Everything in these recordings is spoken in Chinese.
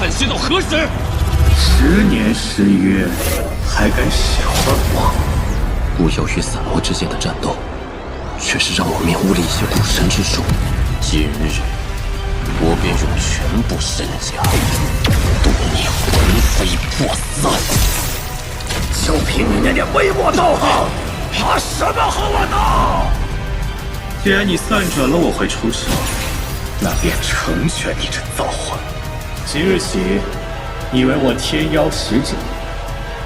看戏到何时？10年誓约，还敢小看我？巫妖与散魔之间的战斗，却是让我面悟了一些古神之术。今日，我便用全部身家赌你魂飞魄散。就凭你那点微薄道行，怕什么和我斗？既然你算准了我会出手，那便成全你这造化。即日起，你为我天妖使者，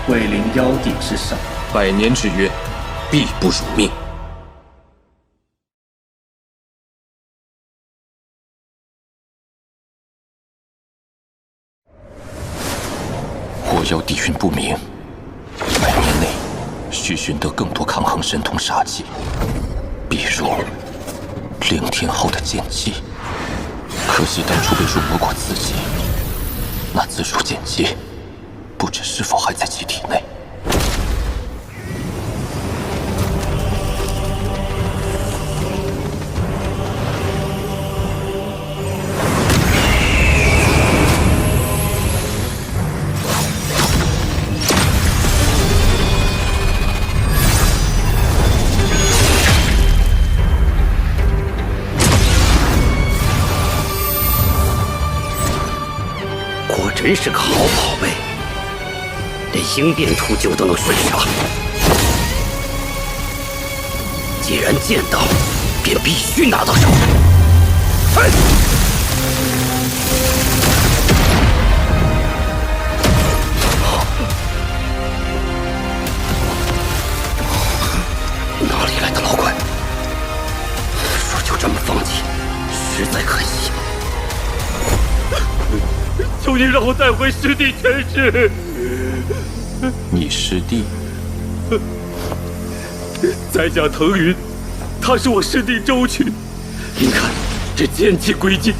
位临妖帝之上。100年之约，必不辱命。火妖底蕴不明，100年内需寻得更多抗衡神通杀技，比如凌天后的剑姬。可惜当初被入魔过自己，那自属剑姬不知是否还在其体内。真是个好宝贝，连鹰变突救都能瞬杀。既然见到，便必须拿到手。哪里来的老鬼？说就这么放弃，实在可惜。求你让我带回师弟前世。你师弟？在下腾云，他是我师弟周渠。您看，这剑气归尽，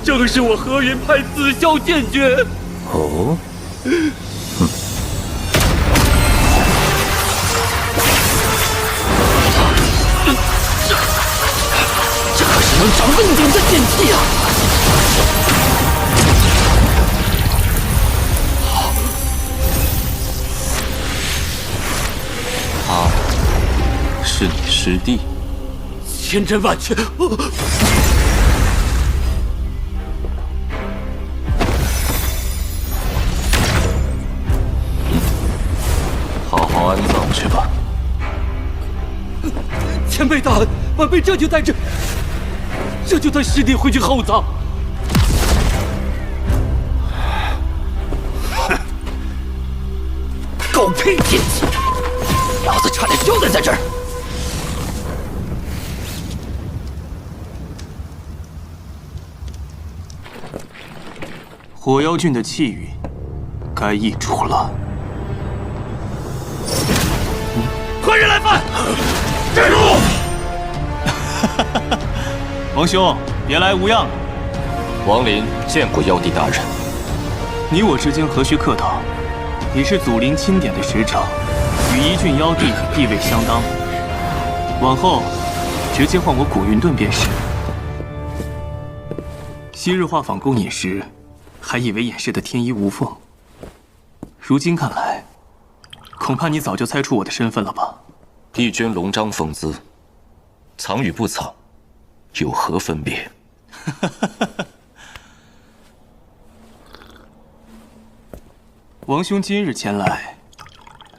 正是我河云派紫霄剑诀。哦，这可是能长问鼎的剑气啊！他是你师弟？千真万确。好好安葬去吧。前辈大恩，晚辈这就带师弟回去厚葬。狗屁剑气！老子差点交代在这儿。火妖郡的气运该易主了。何人来犯？站住！王兄，别来无恙。王林见过妖帝大人。你我之间何须客套？你是祖灵钦点的使者，与一郡妖帝地位相当。往后直接唤我古云顿便是。昔日画舫勾引时，还以为掩饰的天衣无缝。如今看来，恐怕你早就猜出我的身份了吧？帝君龙章风姿，藏与不藏，有何分别？王兄今日前来，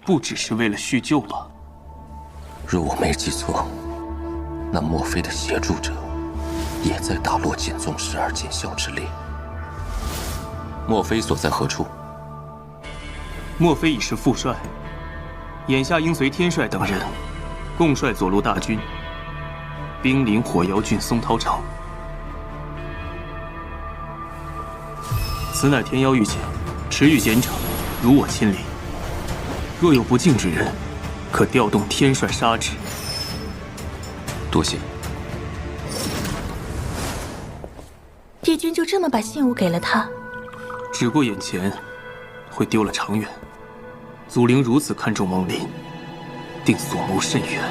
不只是为了叙旧吧？若我没记错，那墨菲的协助者也在打落剑宗12剑校之列。墨菲所在何处？墨菲已是副帅，眼下应随天帅等人共率左路大军，兵临火妖郡松涛城。此乃天妖御前，持欲严惩，如我亲临。若有不敬之人，可调动天帅杀之。多谢。帝君就这么把信物给了他？只过眼前会丢了长远。祖灵如此看重王林，定所谋甚远。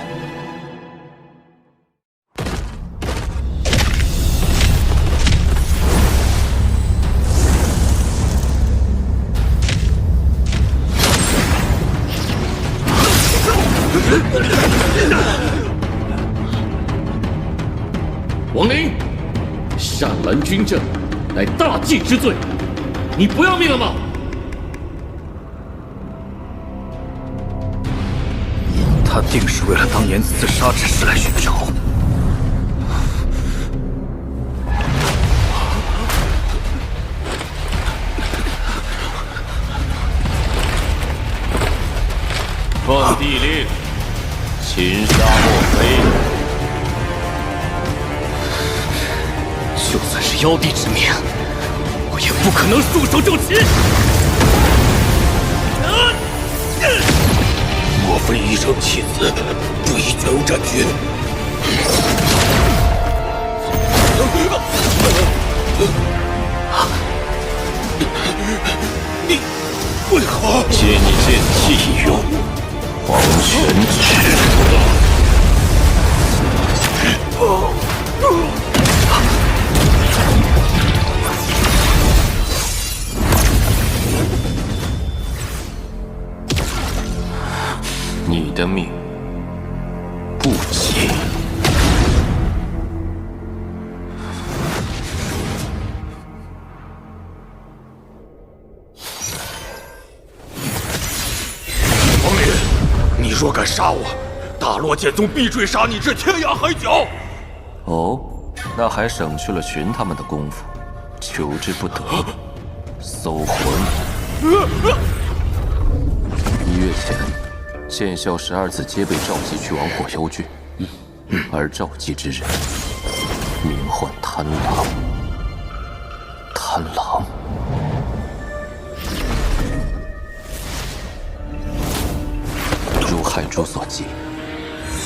擅拦军政，乃大忌之罪。你不要命了吗？他定是为了当年自杀之事来寻仇。奉帝令，擒杀莫非。就算是妖帝之命，我也不可能束手就擒。莫非一生弃子，不宜卷入战局？你为何？借你剑气一用，黄泉指。你的命不急。王林，你若敢杀我，大罗剑宗必追杀你至天涯海角。哦，那还省去了寻他们的功夫，求之不得。搜魂。1月前，剑校12子皆被召集去往火妖郡，而召集之人名唤贪狼。贪狼。如海珠所记，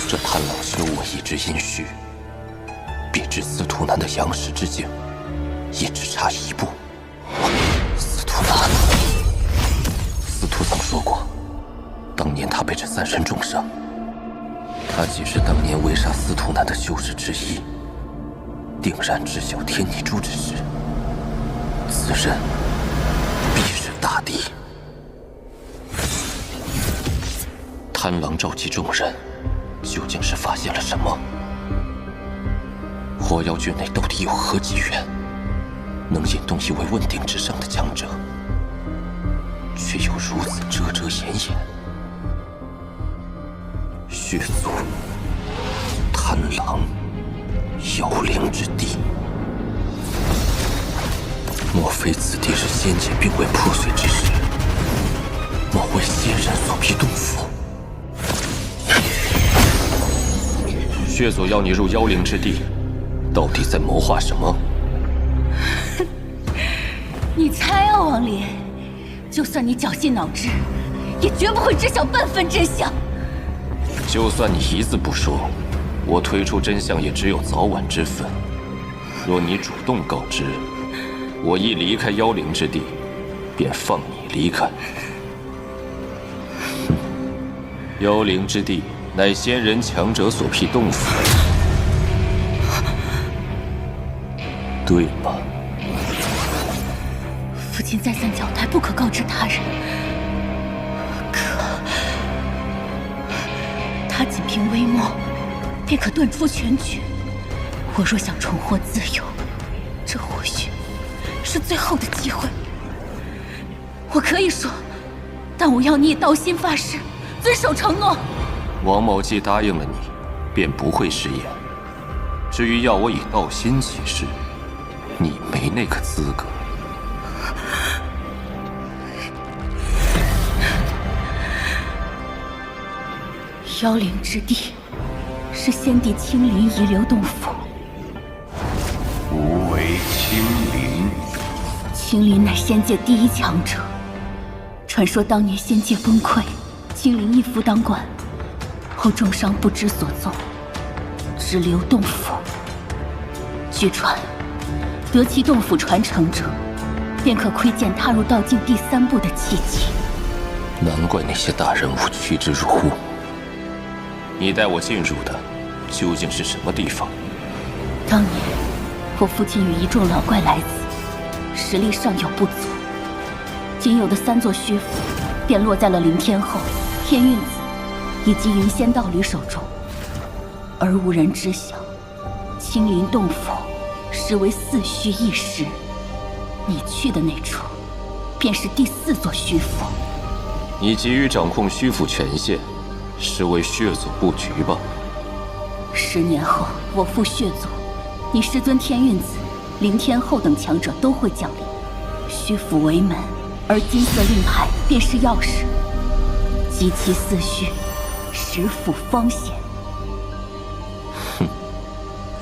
这贪狼修我一直阴虚，比之司徒南的阳时之境，也只差一步。司徒南，司徒曾说过，当年他被这3人重伤，他既是当年围杀司徒南的修士之一，定然知晓天泥珠之事，此人必是大敌。贪狼召集众人，究竟是发现了什么？火妖郡内到底有何机缘，能引动一位问鼎之上的强者，却又如此遮遮掩掩？血族、贪狼、妖灵之地，莫非此地是先前兵卫破碎之时，某位仙人所辟洞府？血族要你入妖灵之地，到底在谋划什么？你猜啊，王林，就算你绞尽脑汁，也绝不会知晓半分真相。就算你一字不说，我推出真相也只有早晚之分。若你主动告知，我一离开妖灵之地，便放你离开。妖灵之地乃仙人强者所辟洞府，对吗？父亲再三交代，不可告知他人。可他仅凭微末，便可断出全局。我若想重获自由，这或许是最后的机会。我可以说，但我要你以道心发誓，遵守承诺。王某既答应了你，便不会食言。至于要我以道心起誓，你没那个资格。妖灵之地是先帝亲临遗留洞府。无为亲临，青林乃仙界第一强者。传说当年仙界崩溃，青林一夫当关，后重伤不知所踪，只留洞府。据传，得其洞府传承者，便可窥见踏入道境第3步的契机。难怪那些大人物趋之若鹜。你带我进入的究竟是什么地方？当年我父亲与一众老怪来此，实力尚有不足，仅有的3座虚府便落在了凌天后、天运子以及云仙道侣手中，而无人知晓，青林洞府实为四虚一时。你去的那处，便是第4座虚府。你急于掌控虚府权限，是为血族布局吧10年后，我父血族，你师尊天运子、灵天后等强者都会降临。虚府为门，而金色令牌便是钥匙。集其四虚，使府方显。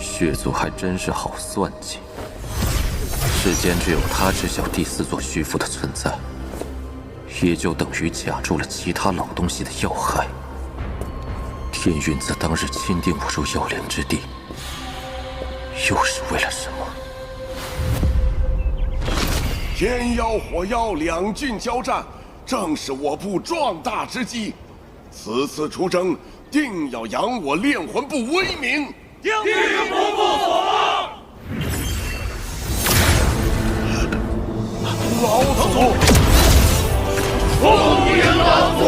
血族还真是好算计。世间只有他知晓第4座虚府的存在，也就等于卡住了其他老东西的要害。天运子当日钦定我入妖灵之地，又是为了什么？天妖火妖两郡交战，正是我部壮大之机。此次出征，定要扬我炼魂部威名。定不负所望。老祖，奉迎老祖。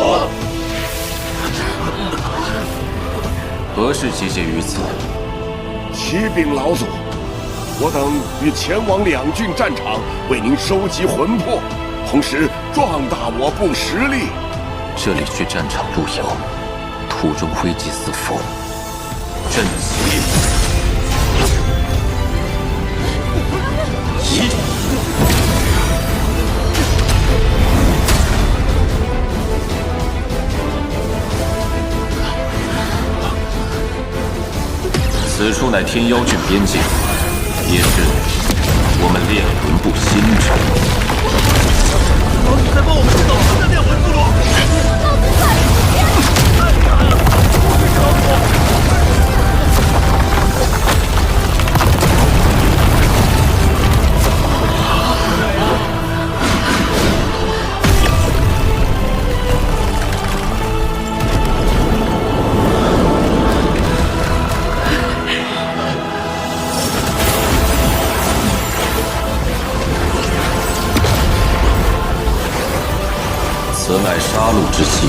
何事集结于此？启禀老祖，我等欲前往两郡战场，为您收集魂魄，同时壮大我部实力。这里去战场路遥，途中危机四伏，阵起！一！此处乃天妖郡边境，也是我们炼魂部新城。在帮我们制造新的炼魂部落。此乃杀戮之气，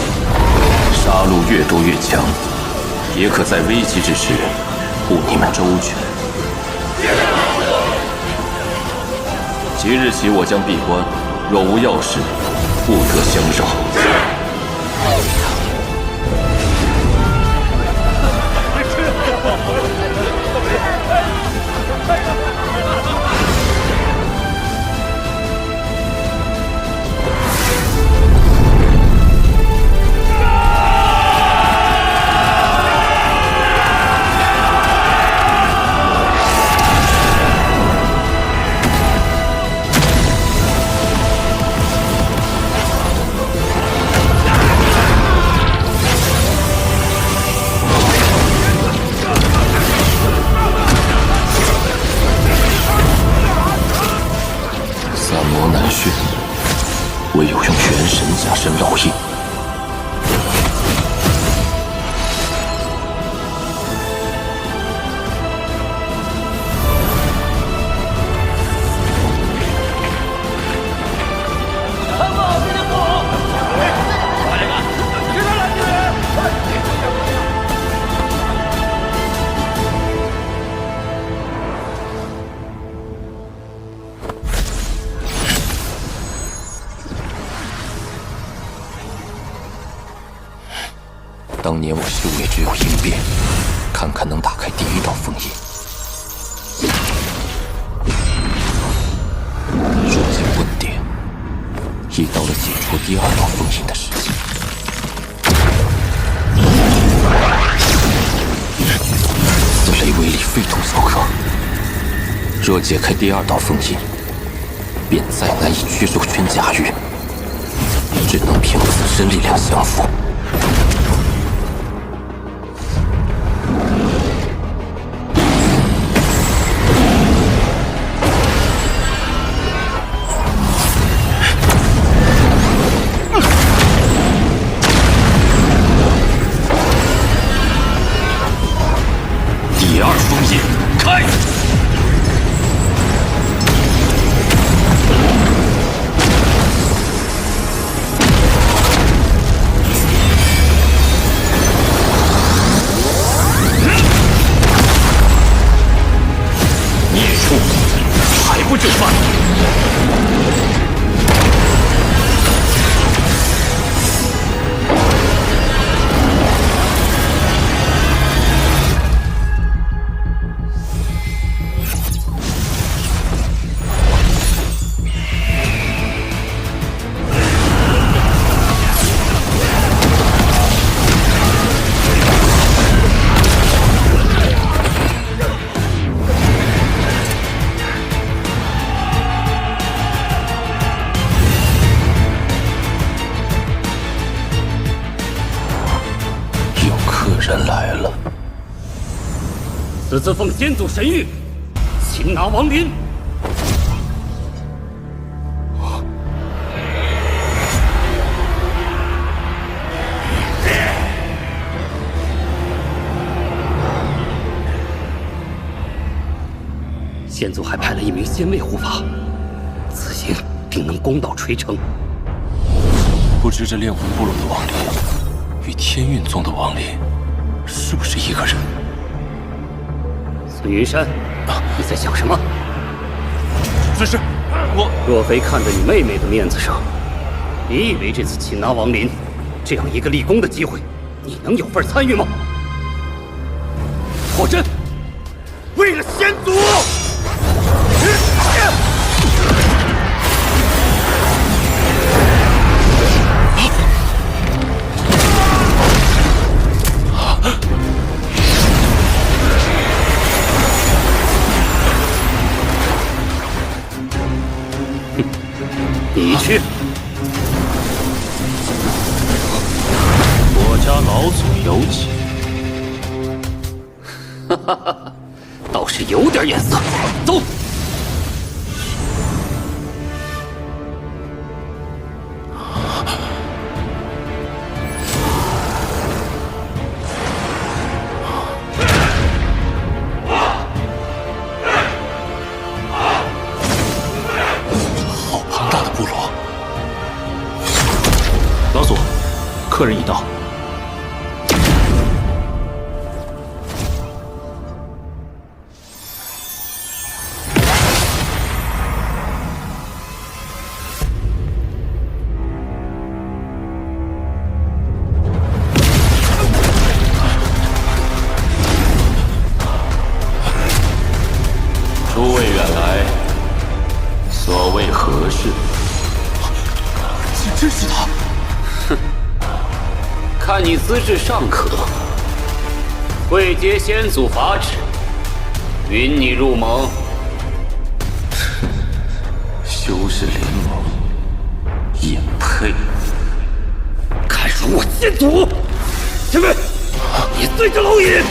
杀戮越多越强，也可在危急之时护你们周全。即日起，我将闭关，若无要事，不得相扰。唯有用元神加深烙印。当年我修为只有1变，看看能打开第1道封印。如今问点，已到了解除第2道封印的时机。此雷威力非同小可，若解开第2道封印，便再难以去肉圈驾驭，只能凭自身力量降服。第2封印开！么就范？人来了，此次奉先祖神谕，擒拿王林。先祖还派了一名仙卫护法，此行定能功到垂成。不知这炼魂部落的亡灵与天运宗的亡灵是不是一个人？孙云山，你在想什么？尊师，我若非看在你妹妹的面子上，你以为这次擒拿王林这样一个立功的机会，你能有份参与吗？破阵，为了先祖！你去，我家老祖有请。哈哈哈，倒是有点眼色。走。客人已到。诸位远来，所谓何事？真是他！哼。看你资质尚可，会接先祖法旨，允你入盟。修士联盟也配？敢辱我先祖！前辈，你对着蝼蚁！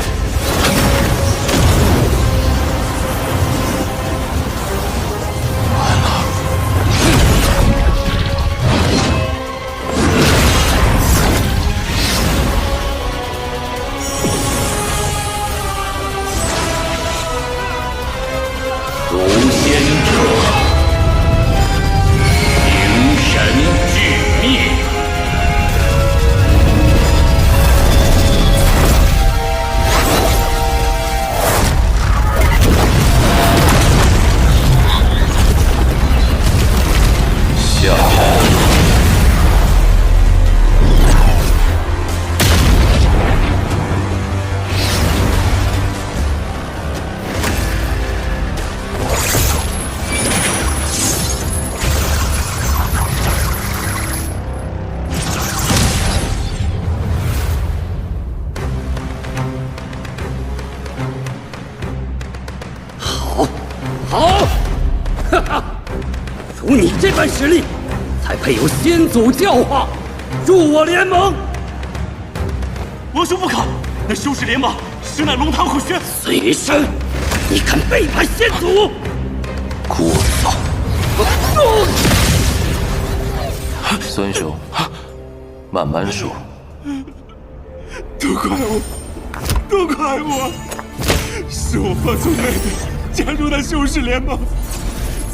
好，哈哈，如你这般实力，才配有先祖教化，入我联盟。王兄不可，那修士联盟实乃龙潭虎穴。孙云山，你敢背叛先祖？聒噪！孙兄，慢慢说。都怪我，都怪我，是我放纵妹妹加入那修士联盟，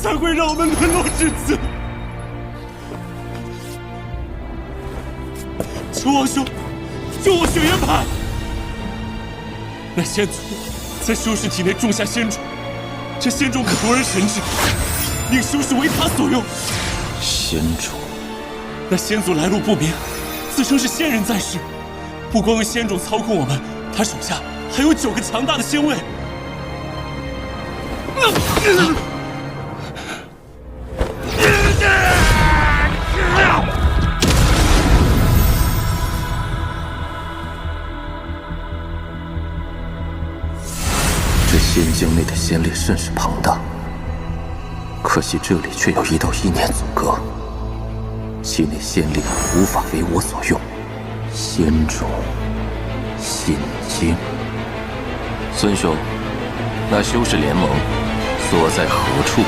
才会让我们沦落至此。求王兄救我雪原派！那先祖在修士体内种下仙种，这仙种可夺人神智，令修士为他所用。仙主，那仙族来路不明，自称是仙人在世。不光有仙种操控我们，他手下还有9个强大的仙卫。这仙境内的仙猎甚是庞大，可惜这里却有一道意念阻隔，其内仙猎无法为我所用。仙种心经，孙兄，那修士联盟所在何处？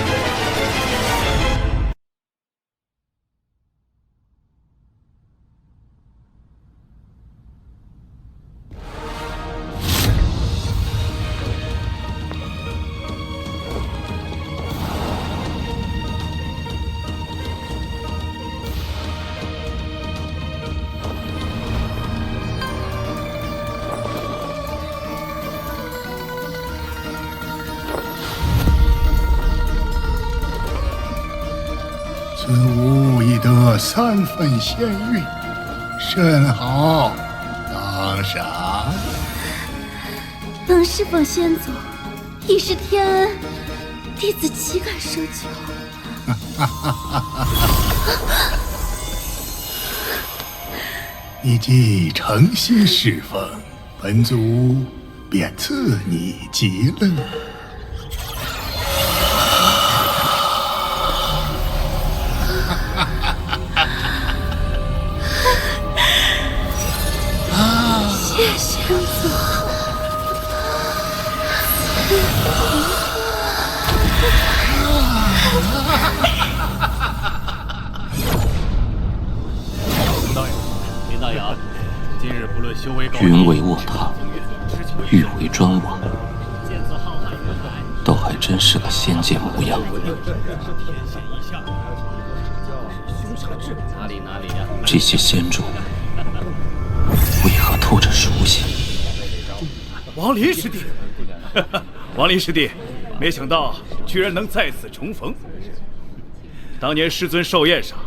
孙武已得3分仙韵，甚好，当赏。能侍奉先祖，已是天恩，弟子岂敢奢求？你既诚心侍奉，本族便赐你极乐。谢先祖。林大牙，今日不论修为高低，云为卧榻，玉为砖瓦，倒还真是个仙界模样。这些仙种为何透着熟悉？王林师弟，王林师弟，没想到居然能再次重逢。当年师尊寿宴上，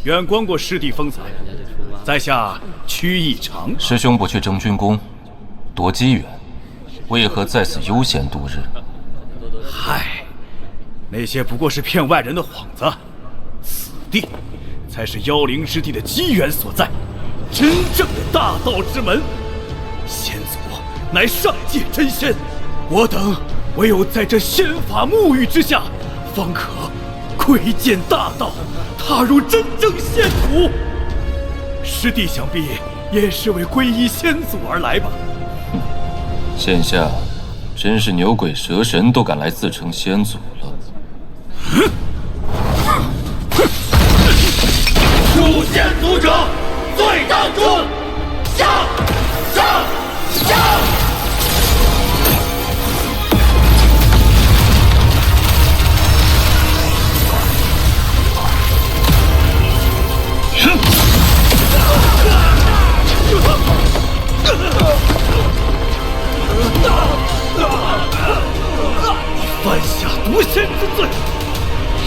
远观过师弟风采，在下曲意长。师兄不去征军功，夺机缘，为何在此悠闲度日？嗨，那些不过是骗外人的幌子，此地才是妖灵之地的机缘所在，真正的大道之门。先祖乃上界真仙，我等唯有在这仙法沐浴之下，方可窥见大道，踏入真正仙途。师弟想必也是为皈依先祖而来吧？现下真是牛鬼蛇神都敢来自称先祖了。入仙族者罪当诛，上！犯下夺仙之罪，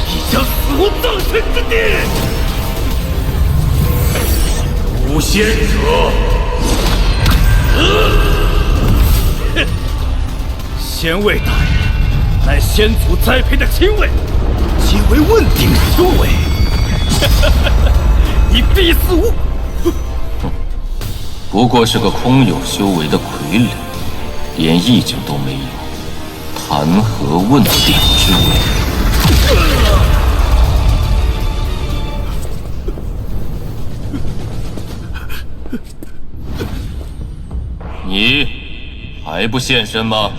必将死无葬身之地。无仙者，哼！仙卫大人，乃先祖栽培的亲卫，皆为问鼎修为，你必死无！不过是个空有修为的傀儡，连意境都没有，谈何问鼎之位？你还不现身吗？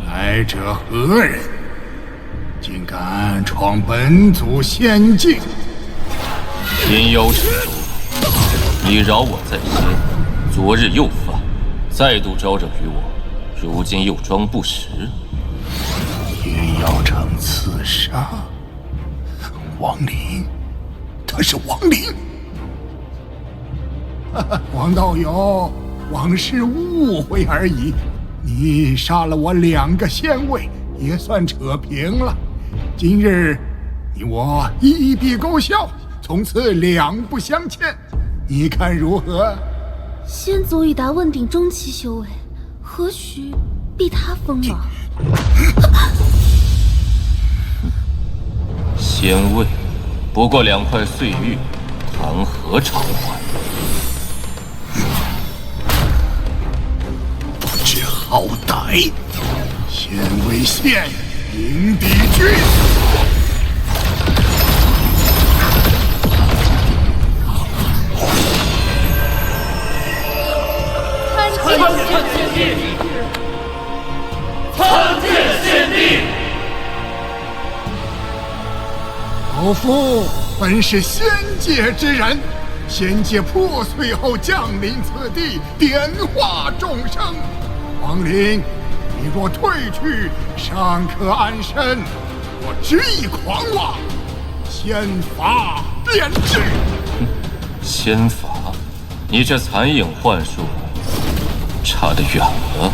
来者何人？竟敢闯本族仙境！天妖之主，你饶我在先，昨日又犯，再度招惹于我，如今又装不识。天妖城刺杀王林，他是王林。王道友，往事误会而已。你杀了我2个仙卫，也算扯平了。今日你我一笔勾销，从此两不相欠，你看如何？先祖已达问鼎中期修为，何须逼他锋芒？仙位不过2块碎玉，谈何偿还？不知好歹，仙为县迎敌军。参见先帝！参见先帝！老夫本是仙界之人，仙界破碎后降临此地，点化众生。王林，你若退去，尚可安身；若执意狂妄，仙法便至。仙法？你这残影幻术，差得远了。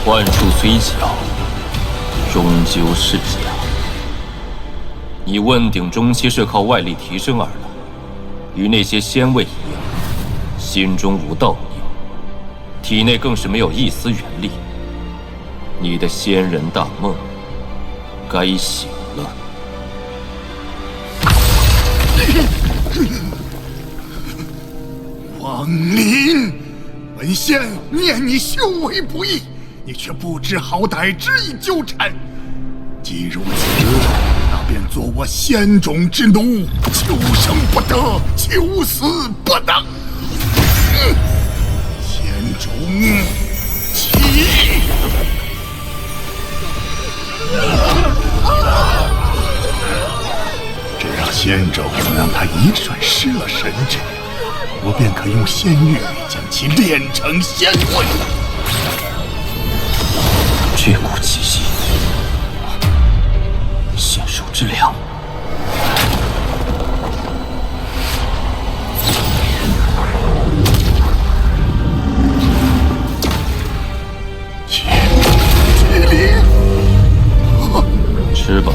幻术虽巧，终究是假。你问鼎中期是靠外力提升而来，与那些仙位一样，心中无道念，体内更是没有一丝元力。你的仙人大梦该醒了。王林，本仙念你修为不易，你却不知好歹，执意纠缠。既如此，那便做我仙种之奴，求生不得，求死不能。仙种起！只要仙种让他一瞬失了神智，我便可用仙玉将其炼成仙位。这股气息，仙手之凉。麒麟，吃吧。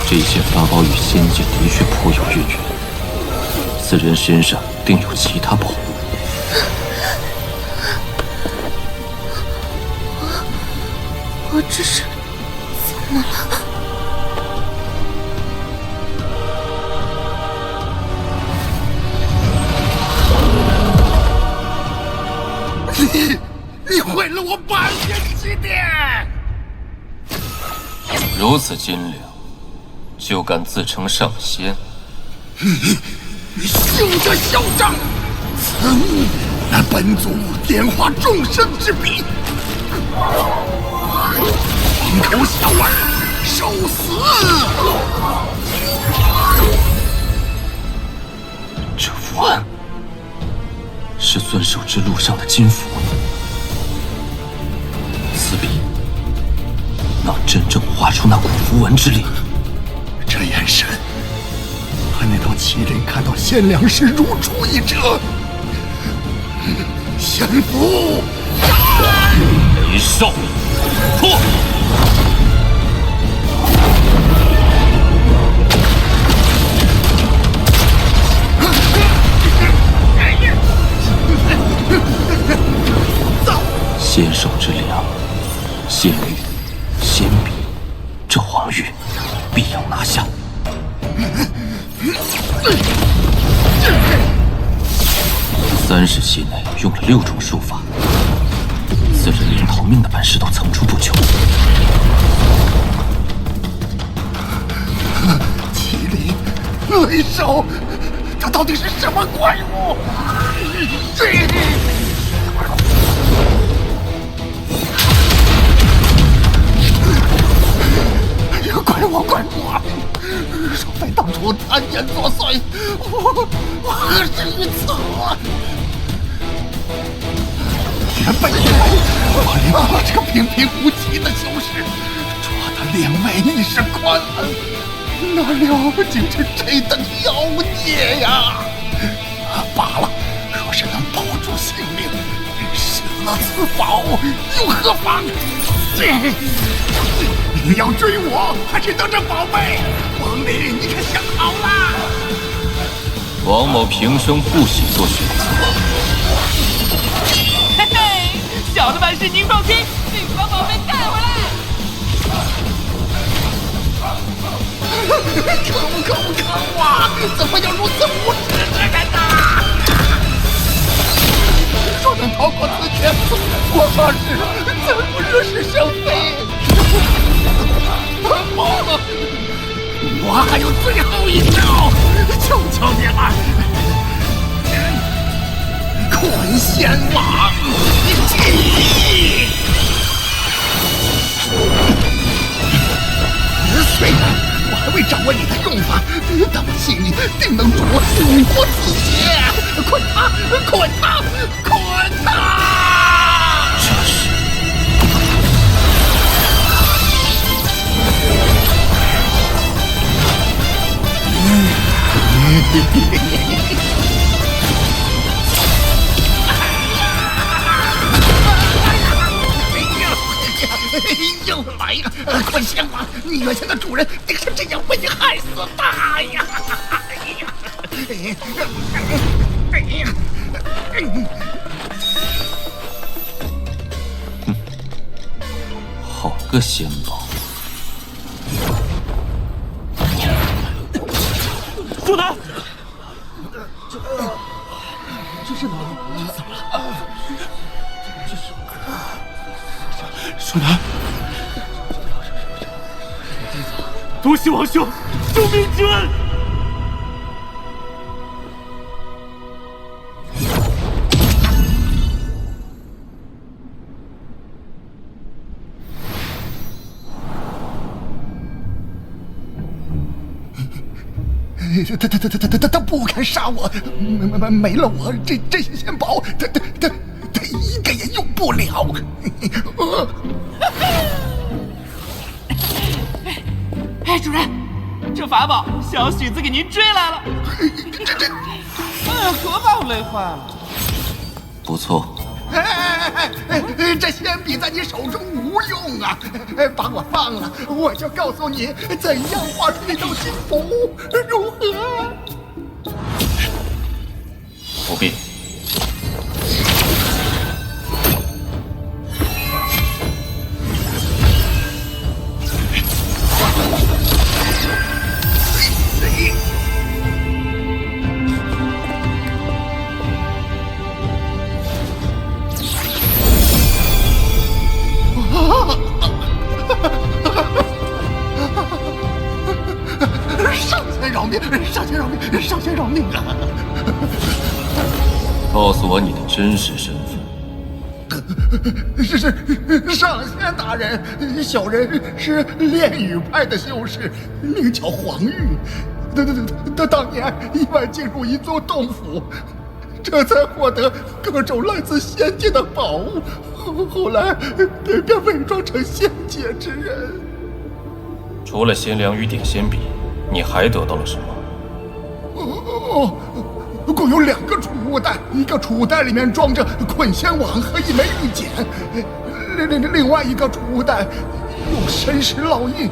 这些法宝与仙界的确颇有渊源，此人身上定有其他宝物。我这是怎么了？你毁了我百年积淀！如此斤两，就敢自称上仙？你休得嚣张！此物乃本祖点化众生之笔，黄口小儿，受死！这符案是遵守之路上的金符，此笔能真正画出那股符文之力。这眼神，和那头麒麟看到仙良时如出一辙。仙符，雷兽，破！仙手之凉，仙玉，仙笔，这黄玉必要拿下。30息内用了6种术法，此人连逃命的本事都层出不穷。麒麟，雷兽，他到底是什么怪物？怪我！若非当初贪言作祟，我何至于此？原本以为我这个平平无奇的修士，捉得两位亦是宽恩，哪料竟是这等妖孽呀！罢了，若是能保住性命，舍了此宝又何妨？你要追我，还是得这宝贝？王林，你可想好了？王某平生不喜做选择。嘿嘿，小的办事您放心，必把宝贝带回来。可恶啊！怎么有如此无耻之人呐！若能逃过此劫，我发誓再不惹是生非。我还有最后一招，求求你了！坤仙网记！虽然我还未掌握你的用法，但我信你定能助我度过此劫！捆他！这是。又来了！坤仙王，你原先的主人定是这样被你害死的呀！好个仙宝！苏南，这是哪儿？怎么了？舒南，多谢王兄救命之恩。他不敢杀我，没了我这些仙宝，他一个也用不了。哎，主人，这法宝小许子给您追来了。哎呀，可把我累坏了。不错。这仙笔在你手中无用啊！把我放了，我就告诉你怎样画出一道金符，如何？不必。上仙饶命啊！告诉我你的真实身份。是上仙大人，小人是炼狱派的修士，名叫黄玉。当年意外进入一座洞府，这才获得各种来自仙界的宝物，后来便伪装成仙界之人。除了贤良与点仙笔，你还得到了什么？共有2个储物袋，一个储物袋里面装着捆仙网和一枚玉简，另外一个储物袋有神石烙印，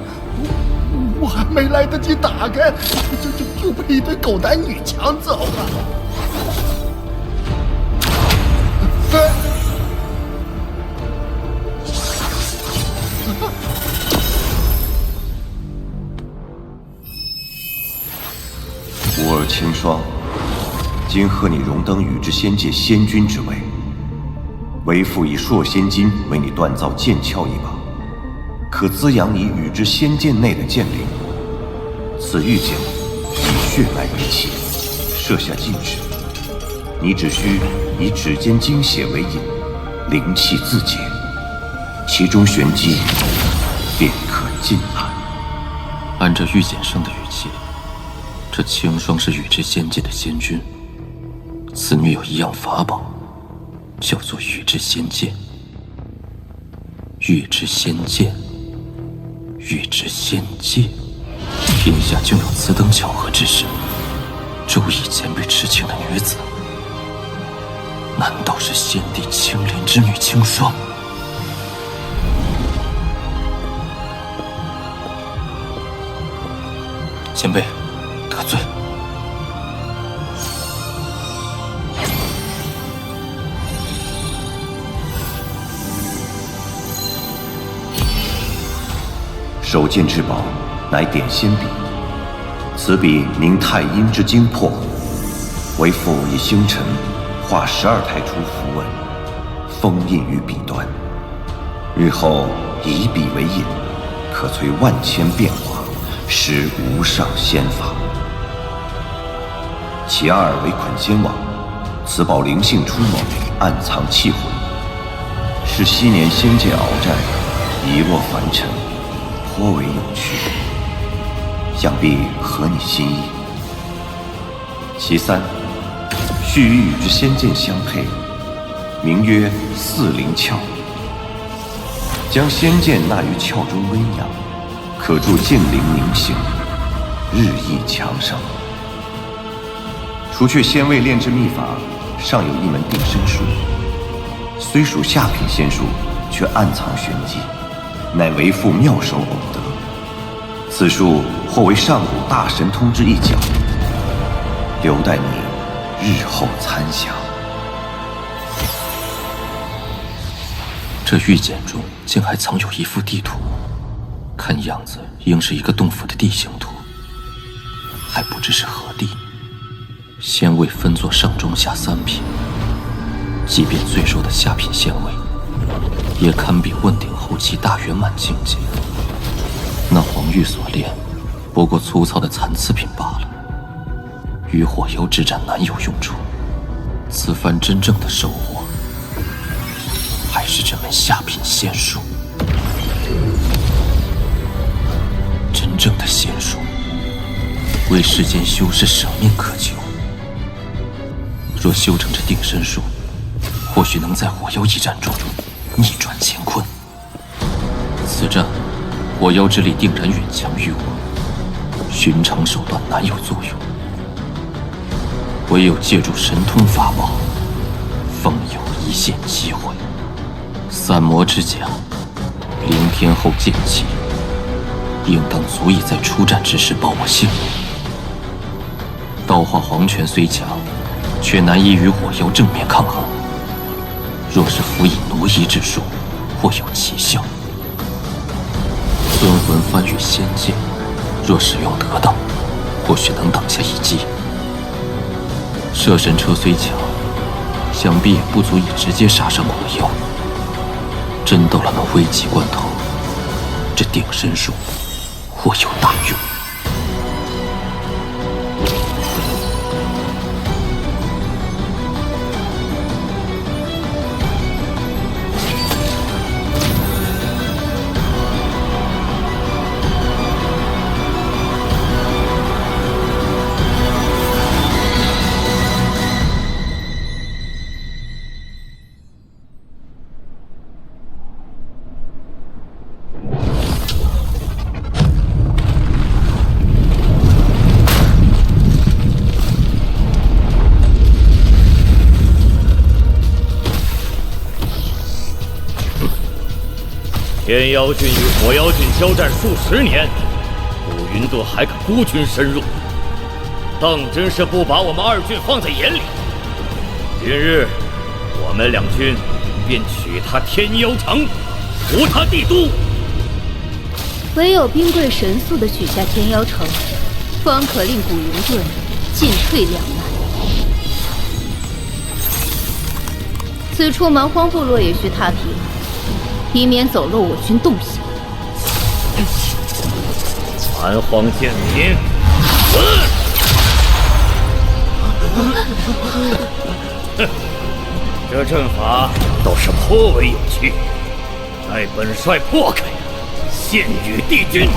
我还没来得及打开，就被一堆狗男女抢走了。吾儿清霜，今贺你荣登宇之仙界仙君之位，为父以烁仙金为你锻造剑鞘一把，可滋养你宇之仙剑内的剑灵。此玉剑已血脉为契，设下禁制，你只需以指尖精血为引，灵气自解，其中玄机便可尽览。按照玉简生的语气，这青霜是宇之仙界的仙君，此女有一样法宝，叫做宇之仙剑。宇之仙剑，宇之仙界，天下竟有此等巧合之事。周以前被痴情的女子，难道是先帝青莲之女青霜？前辈得罪。手剑之宝乃点仙笔，此笔名太阴之精魄，为父以星辰画12太初符文，封印于笔端。日后以笔为引，可摧万千变化，施无上仙法。其二为捆仙网，此宝灵性出猛，暗藏气魂，是昔年仙界鏖战遗落凡尘，颇为有趣，想必合你心意。其三，须与宇之仙剑相配，名曰四灵窍。将仙剑纳于窍中温养，可助剑灵凝形，日益强盛。除却仙位炼制秘法，尚有一门定身术，虽属下品仙术，却暗藏玄机，乃为父妙手偶得。此术或为上古大神通之一角，留待你日后参详。这玉简中竟还藏有一幅地图，看样子应是一个洞府的地形图，还不知是何地。仙位分作上中下3品，即便最弱的下品仙位，也堪比问鼎后期大圆满境界。那黄玉所炼，不过粗糙的残次品罢了，与火妖之战难有用处。此番真正的收获，还是这门下品仙术。真正的仙术，为世间修士舍命渴求。若修成这定身术，或许能在火妖一战中逆转乾坤。此战，火妖之力定然远强于我，寻常手段难有作用，唯有借助神通法宝，方有一线机会。散魔之甲，灵天后剑气，应当足以在出战之时保我性命。道化黄泉虽强，却难以与火妖正面抗衡。若是辅以挪移之术，或有奇效。尊魂翻越仙界，若使用得当，或许能挡下一击。摄神车虽强，想必也不足以直接杀伤火妖。真到了那危急关头，这定身术或有大用。天妖郡与火妖郡交战数10年，古云顿还敢孤军深入，当真是不把我们2郡放在眼里。今日我们2军便取他天妖城，屠他帝都。唯有兵贵神速地取下天妖城，方可令古云顿进退两难。此处蛮荒部落也需踏平，以免走漏我军动向。蛮荒贱民，死！哼，这阵法倒是颇为有趣，待本帅破开，献与帝君。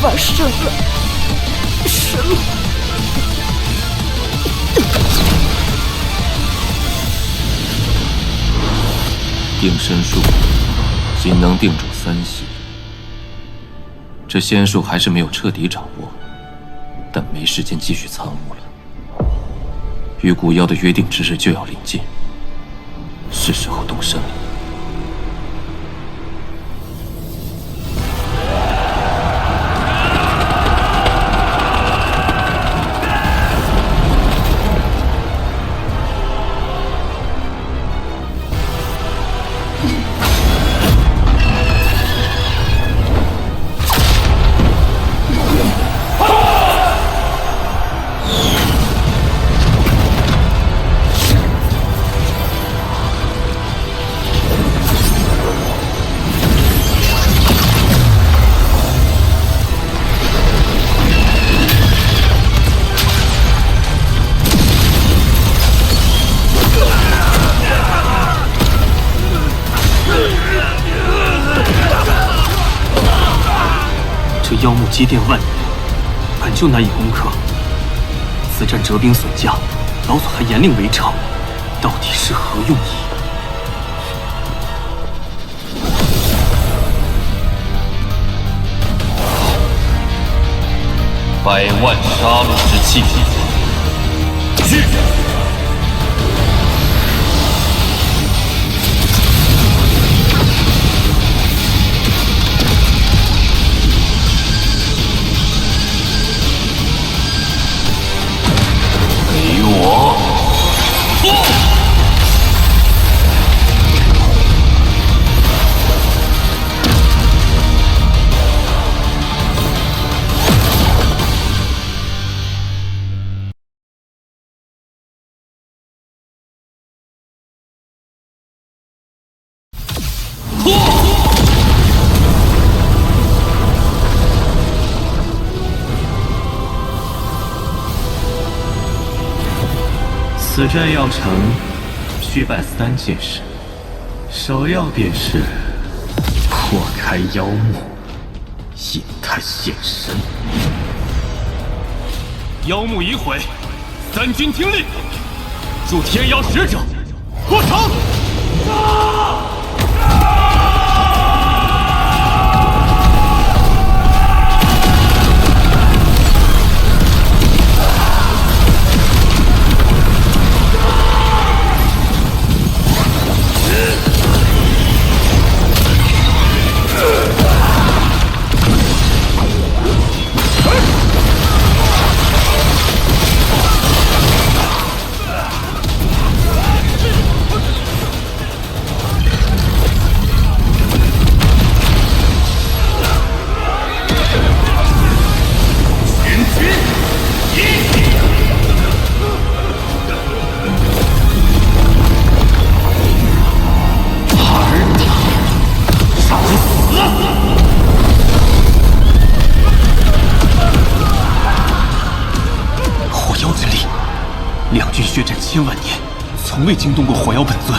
发生了什么？定身术仅能定住3息，这仙术还是没有彻底掌握，但没时间继续参悟了。与古妖的约定之日就要临近，是时候动身了。妖木积淀万年，本就难以攻克。此战折兵损将，老祖还严令围城，到底是何用意？百万杀戮之气，去！此战要成，需办3件事，首要便是破开妖木，引他现身。妖木已毁，3军听令，助天妖使者破城！ 2000万年，从未惊动过火妖本尊，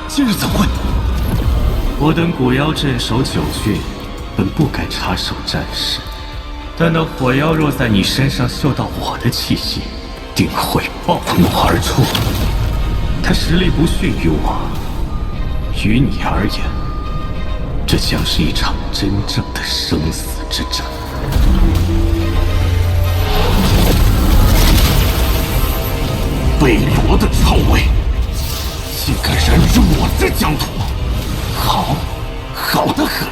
今日怎会？我等古妖镇守九郡，本不敢插手战事，但那火妖若在你身上嗅到我的气息，定会暴怒而出。他实力不逊于我，于你而言，这将是一场真正的生死之战。贝罗的臭味，竟敢染指我之疆土！好，好得很。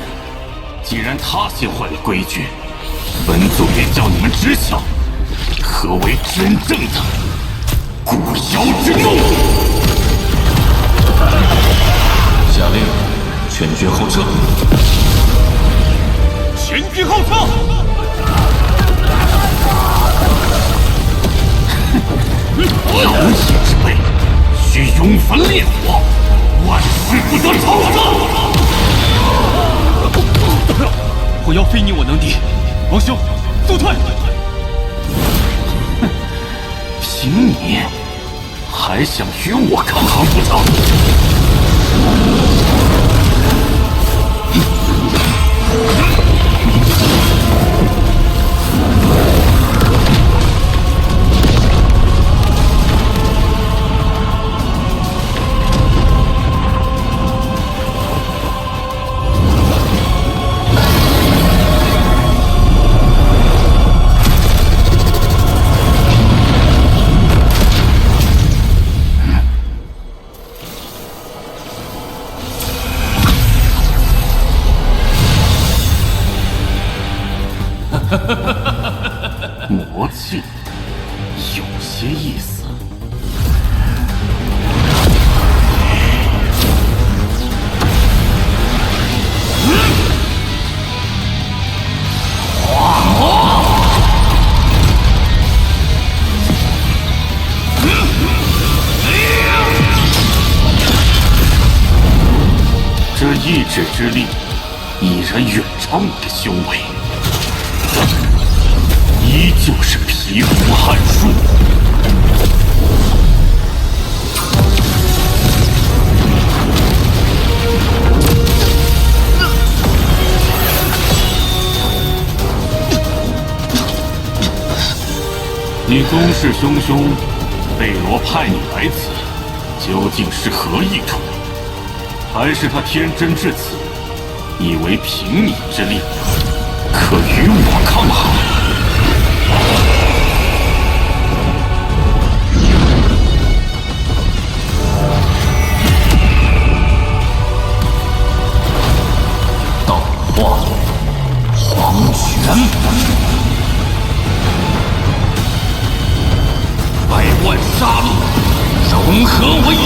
既然他先坏了规矩，本祖便叫你们知晓何为真正的古妖之怒。下令，全军后撤！全军后撤！妖邪之辈，需永焚烈火，万事不得超生。火妖非你我能敌，王兄，速退！凭你还想与我抗衡不成？魔气有些意思。化魔！这一指之力，已然远超你的修为。依旧是皮肤撼术。你宗室兄兄贝罗派你来此，究竟是何意图？还是他天真至此，以为凭你之力可与我抗衡？道化黄泉，百万杀戮融合为一。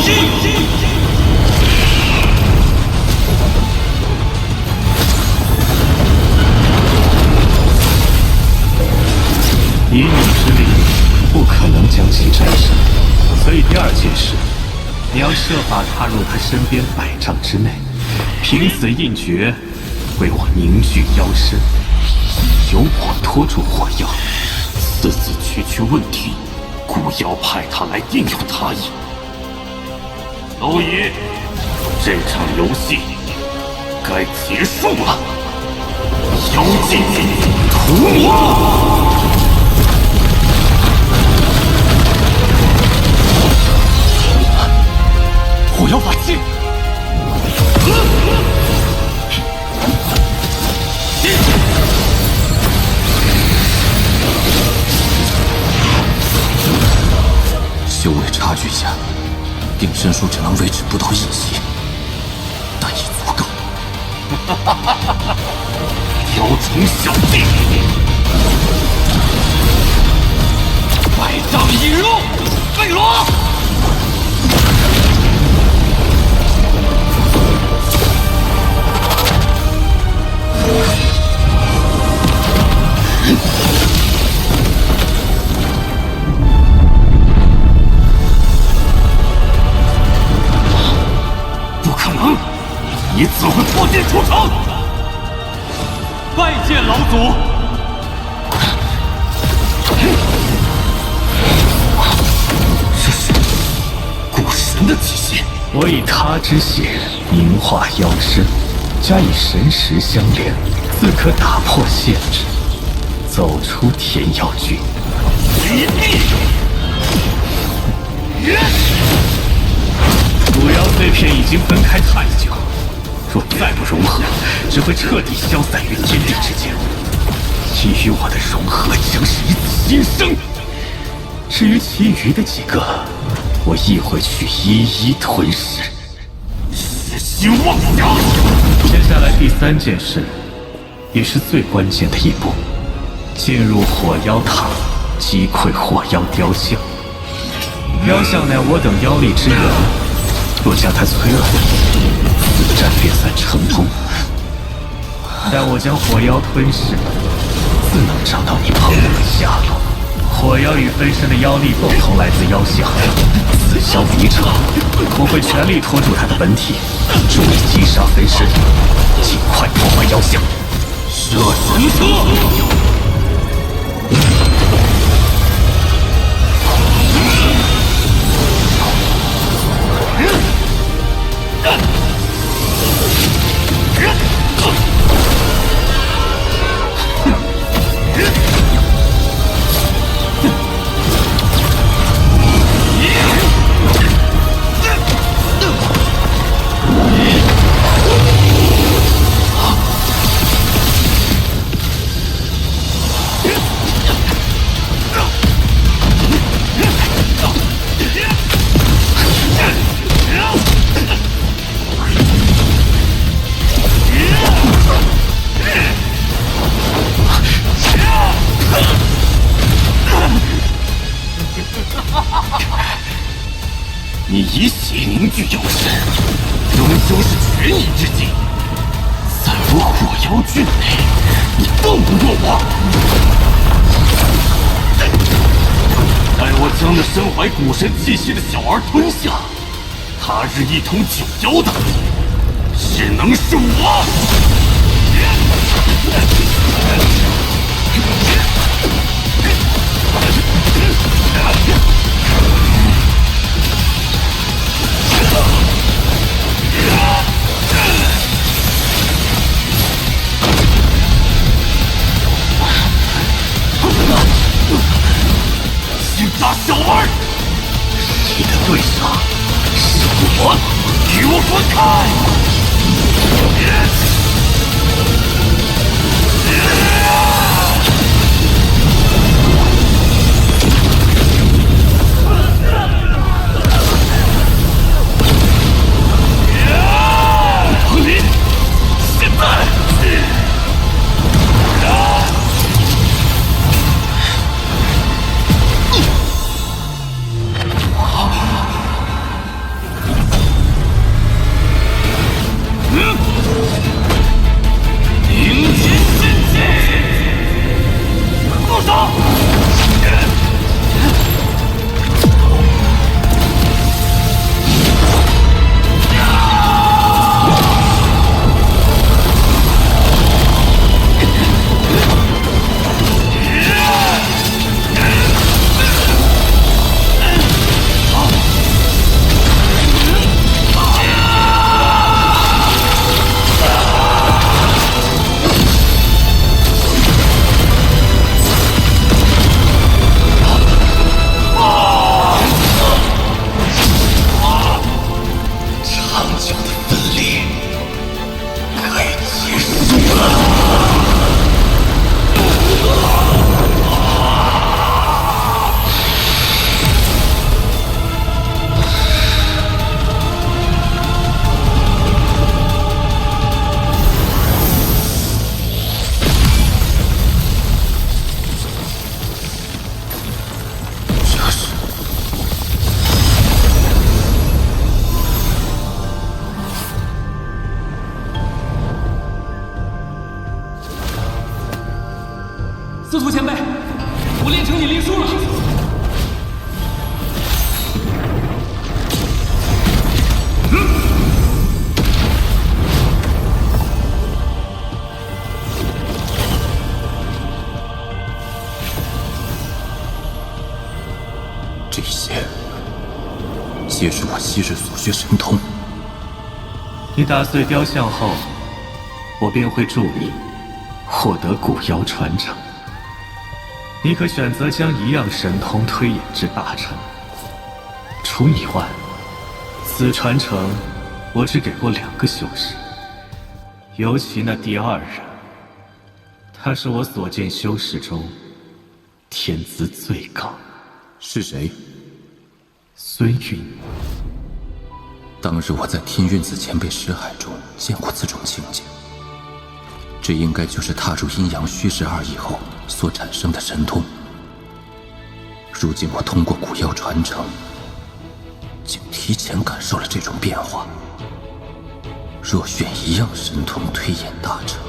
以你之力，不可能将其战胜，所以第二件事，你要设法踏入他身边100丈之内，凭此印诀，为我凝聚妖身，由我拖住火药，字字句句问题，古妖派他来定有他意。蝼蚁，这场游戏该结束了。妖精屠魔！火妖法器！修为差距下，定身术只能维持不到1级，但已足够。雕虫小技，百丈引入，贝罗。不可能！你怎会破剑出城？拜见老祖。这是我以他之血凝化妖身，加以神识相连，自可打破限制，走出天妖郡。古妖碎片已经分开太久，若再不融合，只会彻底消散于天地之间。其与我的融合将是一次新生。至于其余的几个，我亦会去一一吞噬。痴心妄想！接下来第3件事，也是最关键的一步，进入火妖塔，击溃火妖雕像。雕像乃我等妖力之源，若将它摧毁，此战便算成功。待我将火妖吞噬，自能找到你朋友的下落。火妖与分身的妖力共同来自妖像，此消彼长，我会全力拖住他的本体，助力击杀分身，尽快破坏妖像。射神策！你以血凝聚妖身，终究是权宜之计。在我火妖郡内，你斗不过我。待我将那身怀古神气息的小儿吞下，他日一统九妖的，只能是我。姓大小儿，你的对手是我，与我分开！彭林，现在！凝结神气，住手！司徒前辈，我炼成引力术了。这些皆是我昔日所学神通。你打碎雕像后，我便会助你获得古妖传承。你可选择将一样神通推演至大成。除你外，此传承我只给过2个修士，尤其那第2人，他是我所见修士中天资最高。是谁？孙韵。当日我在天韵子前辈识海中见过此种情景，这应该就是踏入阴阳虚实2义后所产生的神通。如今我通过古妖传承，竟提前感受了这种变化。若选一样神通推演大成，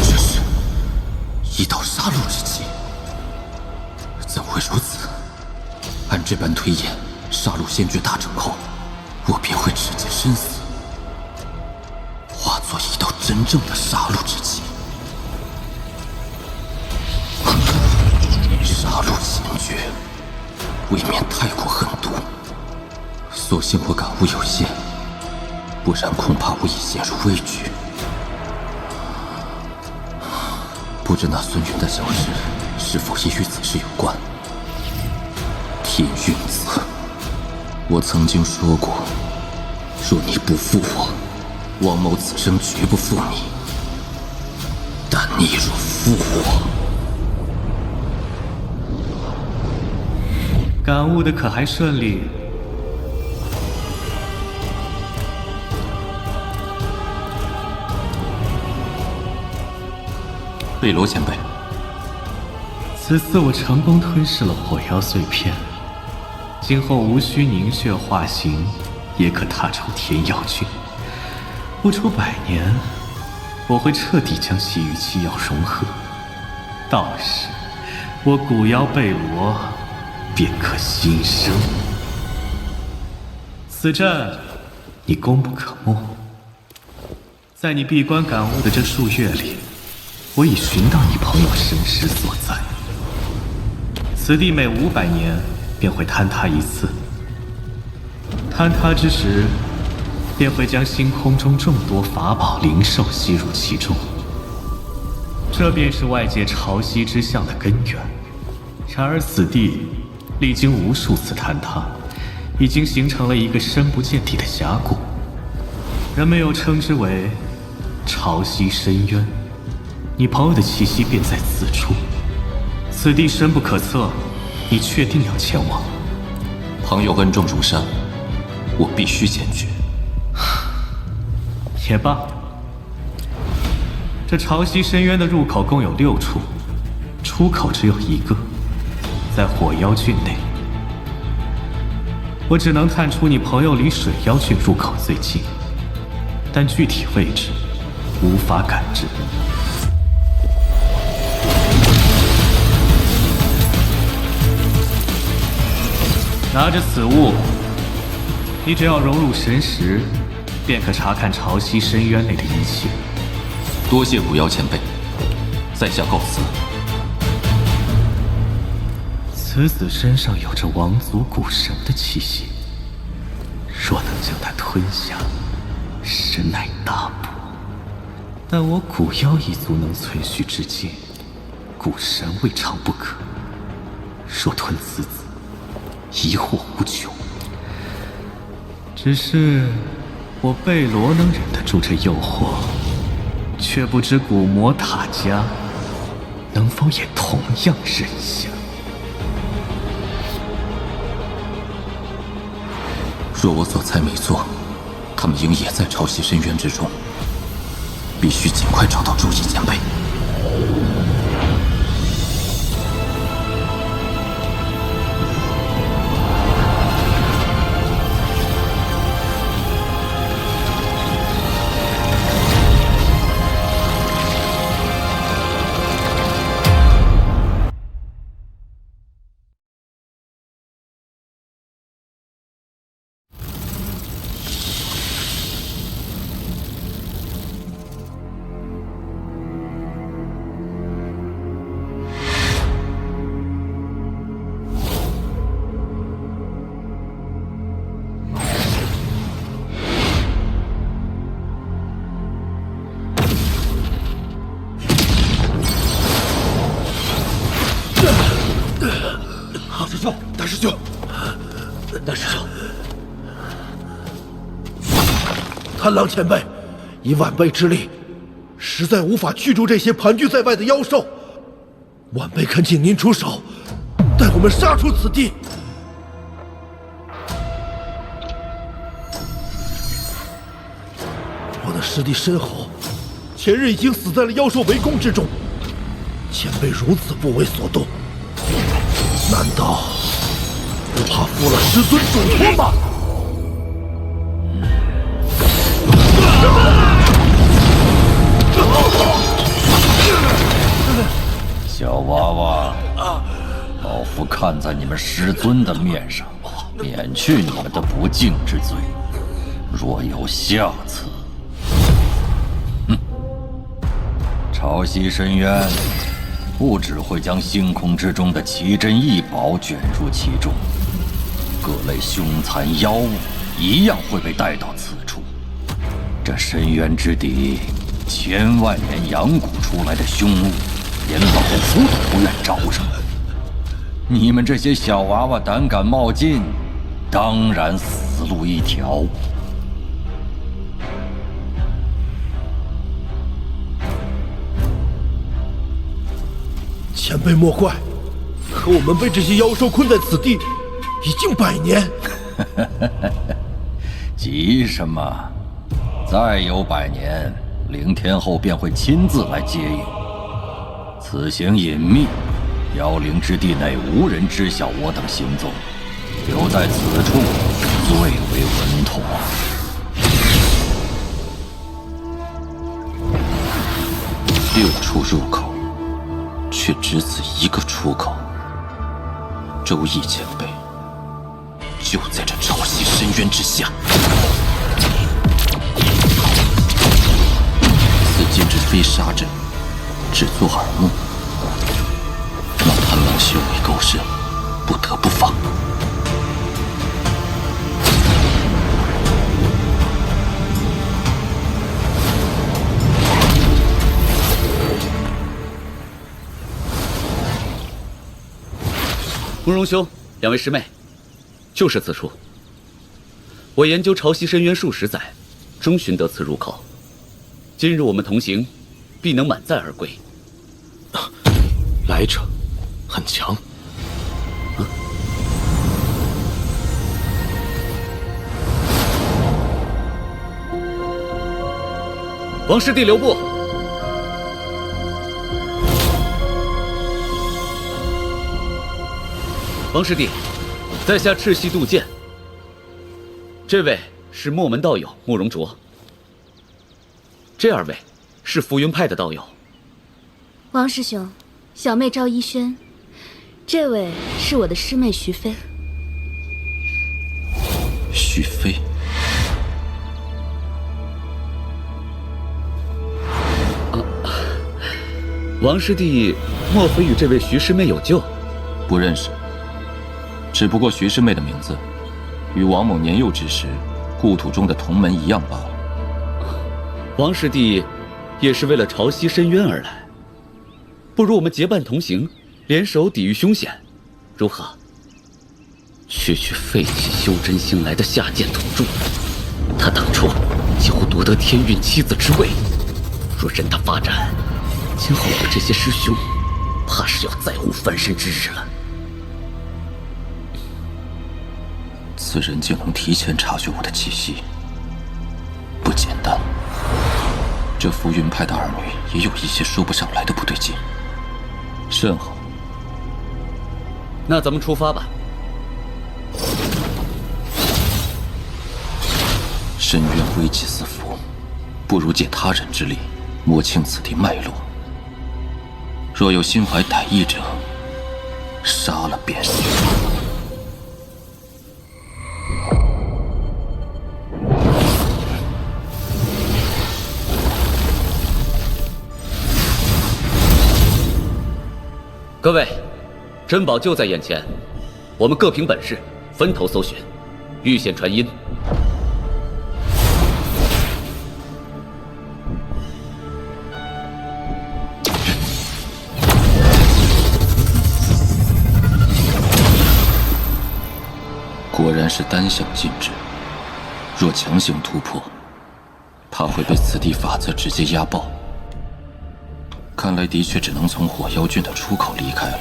这是一道杀戮之气，怎会如此？按这般推演，杀戮仙诀大成后，我便会直接身死，化作一道真正的杀戮之气。杀戮仙诀未免太过狠毒，所幸我感悟有限，不然恐怕我已陷入危局。不知那孙云的消失是否也与此事有关？天韵子，我曾经说过，若你不负我，王某此生绝不负你。但你若负我，感悟的可还顺利？贝罗前辈，此次我成功吞噬了火妖碎片，今后无需凝血化形，也可踏出天妖郡。不出100年，我会彻底将其与七妖融合，到时我古妖贝罗便可新生。此阵你功不可没。在你闭关感悟的这数月里，我已寻到你朋友神识所在。此地每500年便会坍塌一次，坍塌之时，便会将星空中众多法宝灵兽吸入其中。这便是外界潮汐之象的根源。然而此地历经无数次坍塌，已经形成了一个深不见底的峡谷，人们又称之为潮汐深渊。你朋友的气息便在此处，此地深不可测，你确定要前往？朋友恩重如山，我必须前去。也罢，这潮汐深渊的入口共有6处，出口只有1个，在火妖郡内。我只能探出你朋友离水妖郡入口最近，但具体位置无法感知。拿着此物，你只要融入神识，便可查看潮汐深渊内的一切。多谢古妖前辈，在下告辞。此子身上有着王族古神的气息，若能将他吞下，实乃大补。但我古妖一族能存续至今，古神未尝不可。若吞此子，疑惑无穷。只是我贝罗能忍得住这诱惑，却不知古魔塔家能否也同样忍下。若我所猜没错，他们应也在潮汐深渊之中，必须尽快找到朱毅前辈。大师兄，贪狼前辈，以晚辈之力，实在无法驱逐这些盘踞在外的妖兽。晚辈恳请您出手，带我们杀出此地。我的师弟申侯，前日已经死在了妖兽围攻之中。前辈如此不为所动，难道不怕负了师尊嘱托吗？小娃娃，老夫看在你们师尊的面上，免去你们的不敬之罪。若有下次，潮汐深渊不只会将星空之中的奇珍异宝卷入其中，各类凶残妖物一样会被带到此处。这深渊之底，千万年阳谷出来的凶物，连老夫都不愿招惹。你们这些小娃娃胆敢冒进，当然死路一条。前辈莫怪，可我们被这些妖兽困在此地已经100年。急什么？再有100年，灵天后便会亲自来接应。此行隐秘，妖灵之地内无人知晓我等行踪，留在此处最为稳妥。6处入口，却只此一个出口。周易前辈就在这潮汐深渊之下。此剑之飞沙阵，只作耳目。那贪狼修为够深，不得不防。慕容兄，两位师妹，就是此处。我研究潮汐深渊数十载，终寻得此入口。今日我们同行，必能满载而归。来者很强。王师弟留步。王师弟，在下赤溪渡剑。这位是墨门道友慕容卓，这2位是浮云派的道友。王师兄，小妹赵一轩，这位是我的师妹徐飞。徐飞，王师弟莫非与这位徐师妹有旧？不认识。只不过徐师妹的名字，与王某年幼之时故土中的同门一样罢了。王师弟也是为了潮汐深渊而来，不如我们结伴同行，联手抵御凶险，如何？区区废弃修真星来的下贱土著，他当初几乎夺得天运7子之位，若任他发展，今后我们这些师兄，怕是要再无翻身之日了。此人竟能提前察觉我的气息，不简单。这浮云派的儿女也有一些说不上来的不对劲。甚好。那咱们出发吧。深渊危机四伏，不如借他人之力摸清此地脉络。若有心怀歹意者，杀了便是。各位，珍宝就在眼前，我们各凭本事，分头搜寻，预先传音。果然是单向禁制，若强行突破，怕会被此地法则直接压爆。看来的确只能从火妖郡的出口离开了。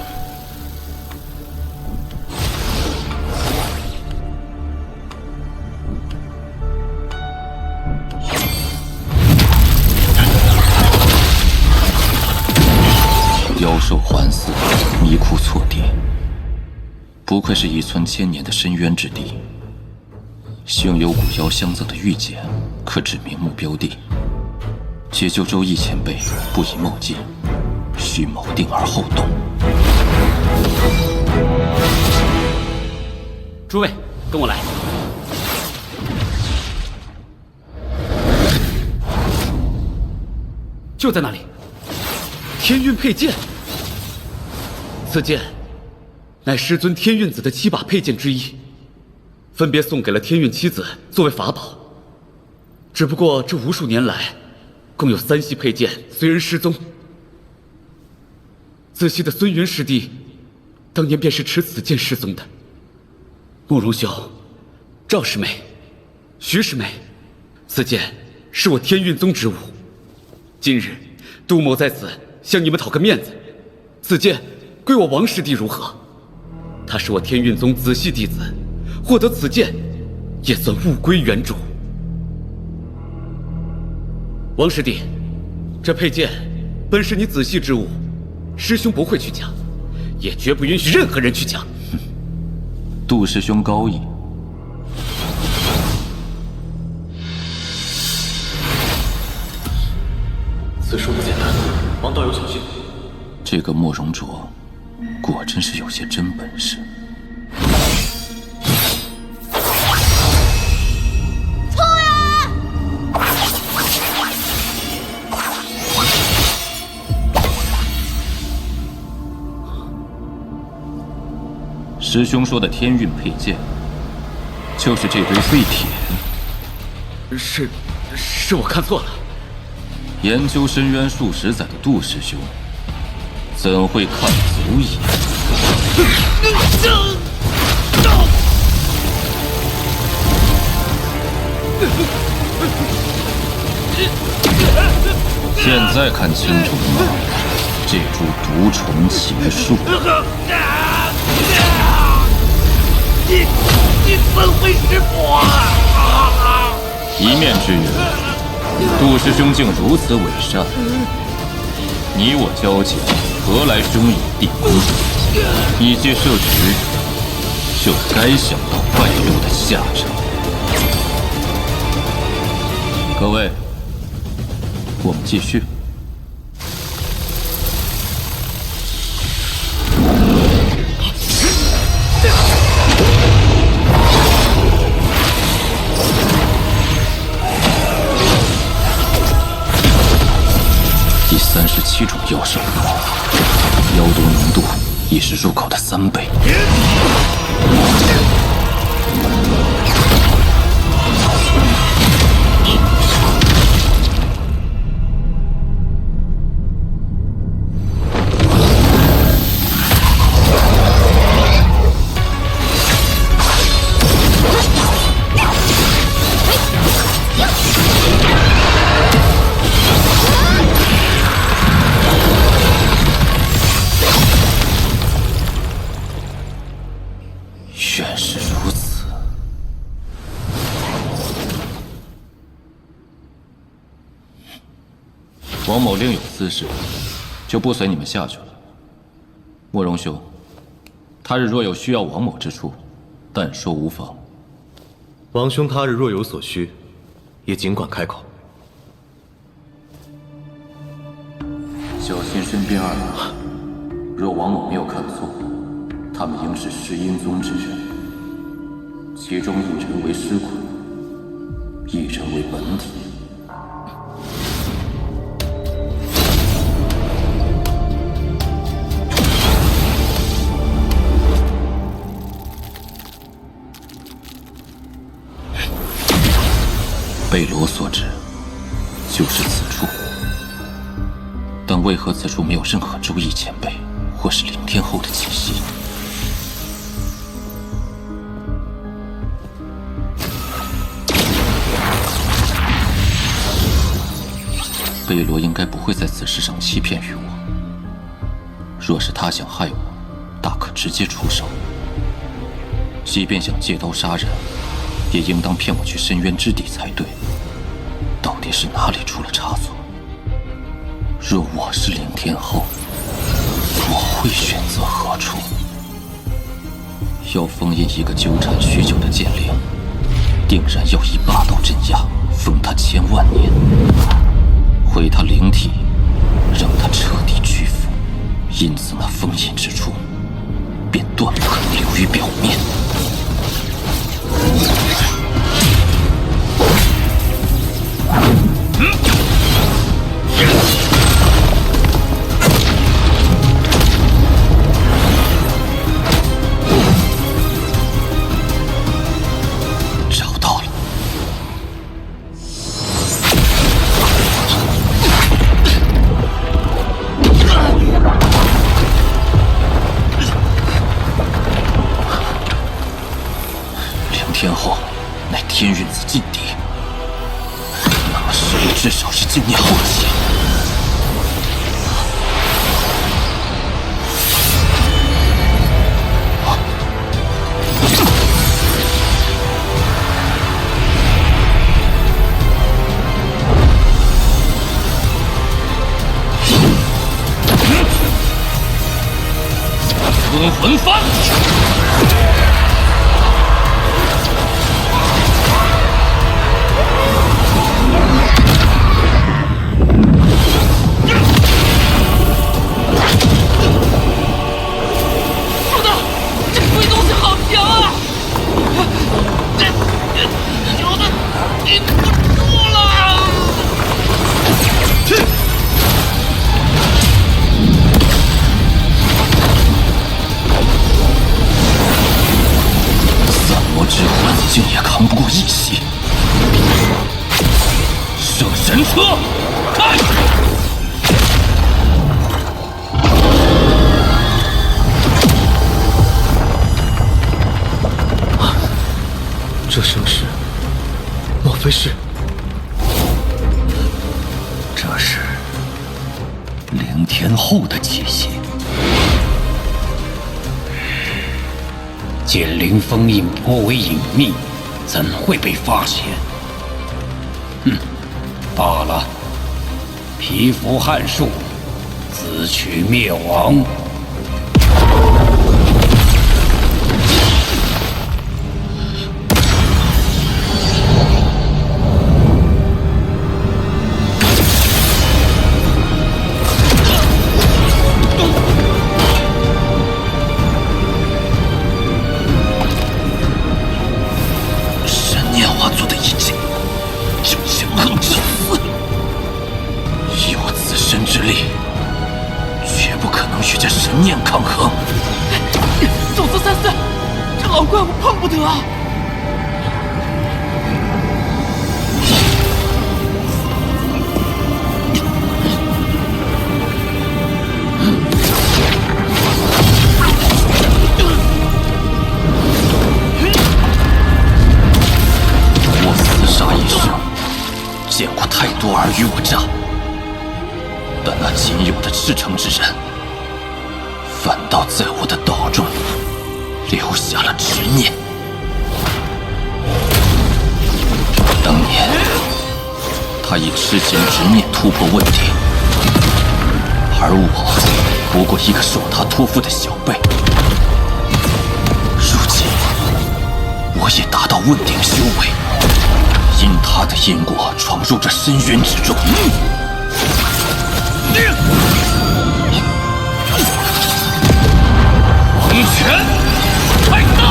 妖兽环伺，迷窟错地，不愧是一寸千年的深渊之地。幸有古妖相赠的玉简，可指明目标地。解救周易前辈，不宜冒进，需谋定而后动。诸位，跟我来。就在那里，天运佩剑。此剑乃师尊天运子的7把佩剑之一，分别送给了天运七子作为法宝。只不过这无数年来，共有3系佩剑随人失踪。子系的孙云师弟，当年便是持此剑失踪的。慕容兄、赵师妹、徐师妹，此剑是我天运宗之物。今日杜某在此向你们讨个面子，此剑归我王师弟如何？他是我天运宗子系弟子，获得此剑也算物归原主。王师弟，这佩剑本是你子系之物，师兄不会去抢，也绝不允许任何人去抢。杜师兄高义。此事不简单，王道友小心。这个慕容卓，果真是有些真本事。师兄说的天运佩剑，就是这堆废铁。是我看错了。研究深渊数十载的杜师兄，怎会看足矣？现在看清楚了吗？这株毒虫邪术。你怎会是我？一面之缘，杜师兄竟如此伪善，你我交情，何来兄以弟恭？你既设局，就该想到败露的下场。各位，我们继续。第37种妖兽，妖毒浓度已是入口的3倍。原是如此。王某另有私事，就不随你们下去了。慕容兄，他日若有需要王某之处，但说无妨。王兄他日若有所需，也尽管开口。小心身边二人，若王某没有看错，他们应是石阴宗之人，其中一人为尸捆，一人为本体。贝罗所指，就是此处。但为何此处没有任何周易前辈或是凌天后的气息？黑罗应该不会在此事上欺骗于我。若是他想害我，大可直接出手。即便想借刀杀人，也应当骗我去深渊之地才对。到底是哪里出了差错？若我是凌天后，我会选择何处？要封印一个纠缠许久的剑灵，定然要以霸道镇压，封他千万年，毁他灵体，让他彻底屈服。因此，那封印之处便断不可能流于表面。找到了。凌天后乃天运子劲敌，那么实力至少是今年后期。吞魂幡。主子，这鬼东西好强啊！有的顶不住了。三魔之魂竟也扛不过一袭。圣神车，开！这声势，莫非是？这是凌天后的气息。剑灵封印颇为隐秘，怎会被发现？罢了，蚍蜉撼树，自取灭亡。抗衡！走434，这老怪物碰不得啊！我厮杀一生，见过太多尔虞我诈，但那仅有的赤诚之人，反倒在我的岛中留下了执念。当年，他以痴情执念突破问题，而我不过一个受他托付的小辈。如今，我也达到问鼎修为，因他的因果闯入这深渊之中。黄泉开道！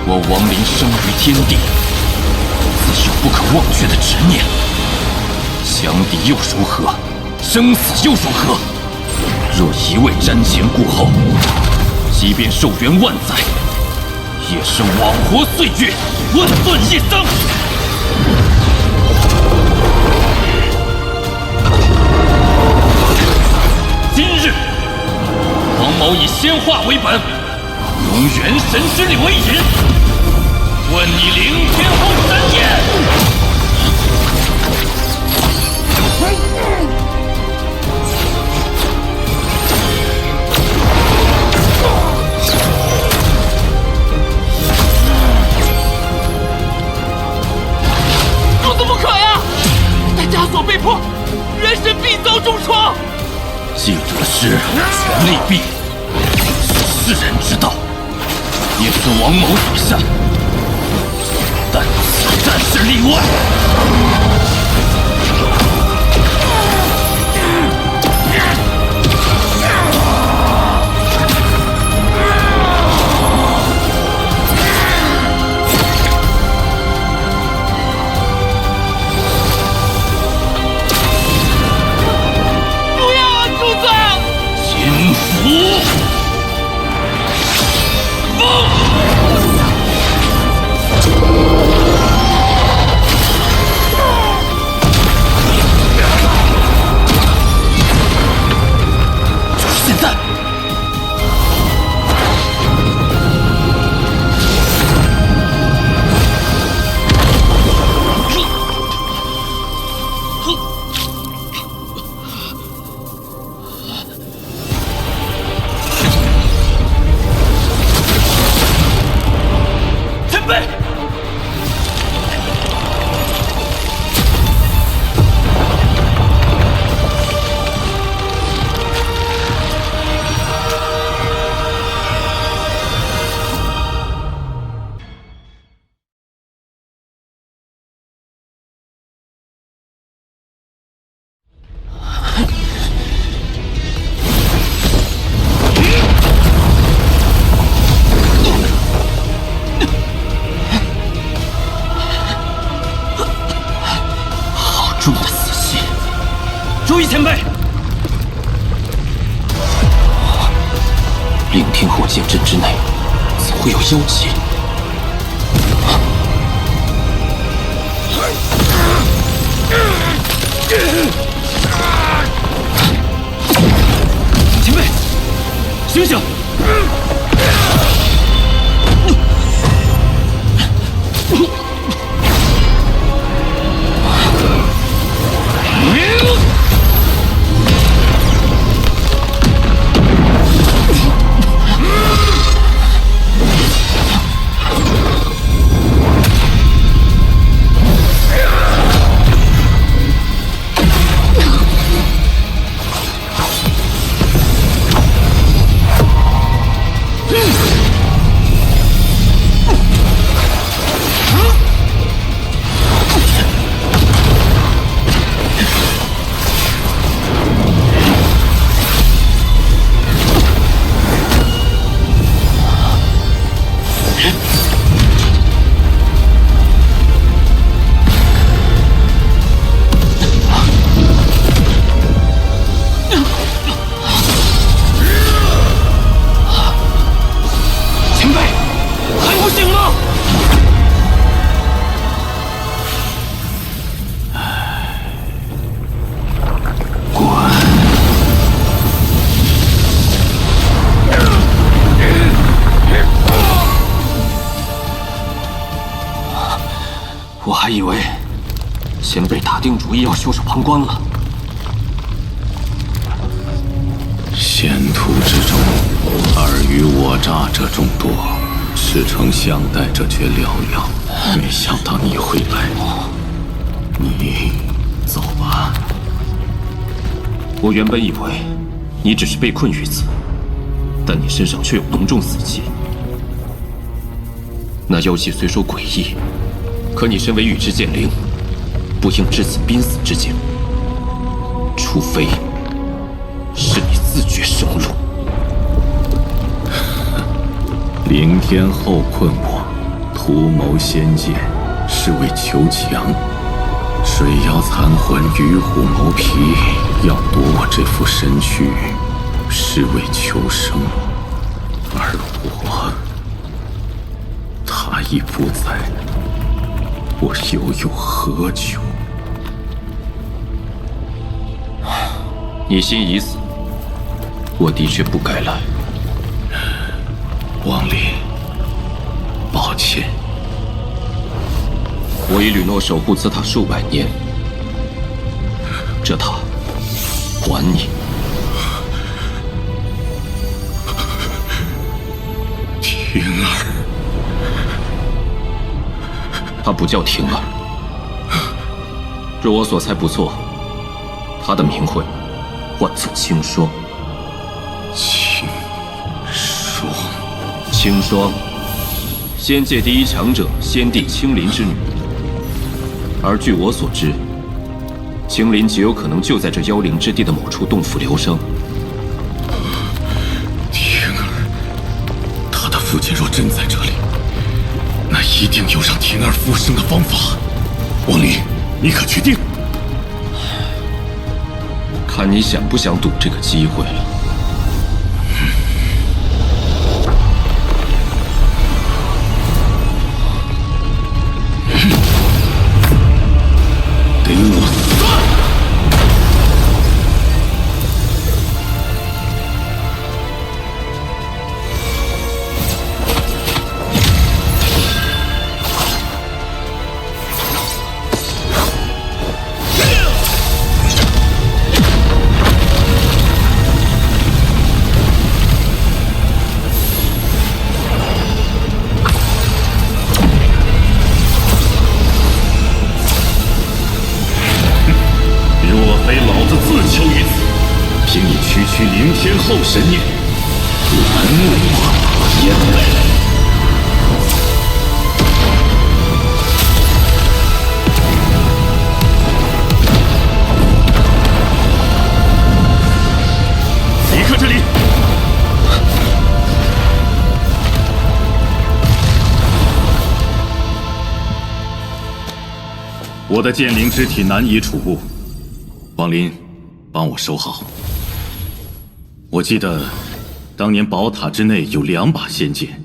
我亡灵生于天地，自有不可忘却的执念。强敌又如何？生死又如何？若一味瞻前顾后，即便寿元万载，也是枉活岁月，混沌一生。今日，黄某以仙化为本，用元神之力为引，问你凌天后3年。如此不可呀！但枷锁被破，元神必遭重创。记住的是，权力弊是世人之道，也是王某所向。但此战是例外。不要啊，主子！金符风。现在！前辈！好重的死气！注意，前辈！凌天后剑阵之内，怎会有妖气？前辈，醒醒！前辈，还不醒吗？我还以为前辈打定主意要袖手旁观了。险途之中，尔虞我诈者众多，赤诚相待者却寥寥。没想到你会来，你走吧。我原本以为你只是被困于此，但你身上却有浓重死气。那妖气虽说诡异，可你身为宇之剑灵，不应至此濒死之境。除非是你自绝生路。凌天后困我，图谋仙界，是为求强；水妖残魂与虎谋皮，要夺我这副身躯，是为求生。而我，他已不在，我又有何求？你心已死，我的确不该来。王林，抱歉，我已允诺守护此塔数百年，这塔还你。婷儿，他不叫婷儿，若我所猜不错，他的名讳唤作青霜。青霜，青霜，仙界第一强者仙帝青林之女。而据我所知，青林极有可能就在这妖灵之地的某处洞府疗伤。婷儿，他的父亲若真在这里，那一定有让婷儿复生的方法。王林，你可确定？看你想不想赌这个机会了。给我死！凭你区区灵天后神念，难我焉为？离开这里！我的剑灵之体难以储物，王林，帮我收好。我记得，当年宝塔之内有2把仙剑，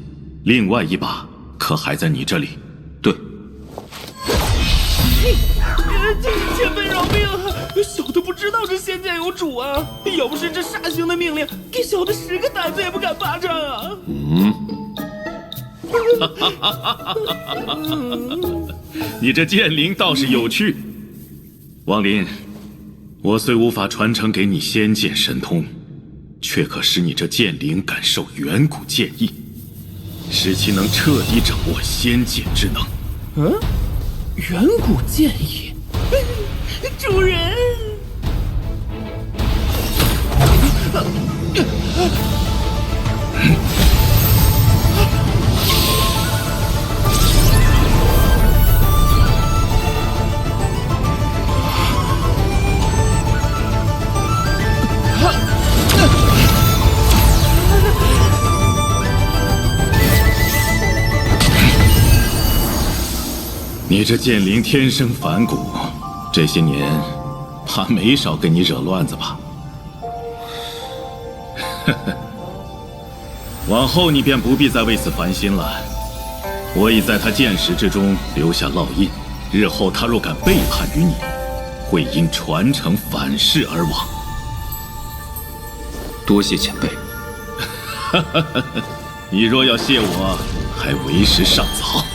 另外1把可还在你这里？对。前辈饶命啊！小的不知道这仙剑有主啊！要不是这煞星的命令，给小的10个胆子也不敢霸占啊！你这剑灵倒是有趣，王林，我虽无法传承给你仙剑神通，却可使你这剑灵感受远古剑意，使其能彻底掌握仙剑之能。远古剑意，主人。你这剑灵天生反骨，这些年怕没少给你惹乱子吧？往后你便不必再为此烦心了。我已在他剑识之中留下烙印，日后他若敢背叛于你，会因传承反噬而亡。多谢前辈。你若要谢我，还为时尚早。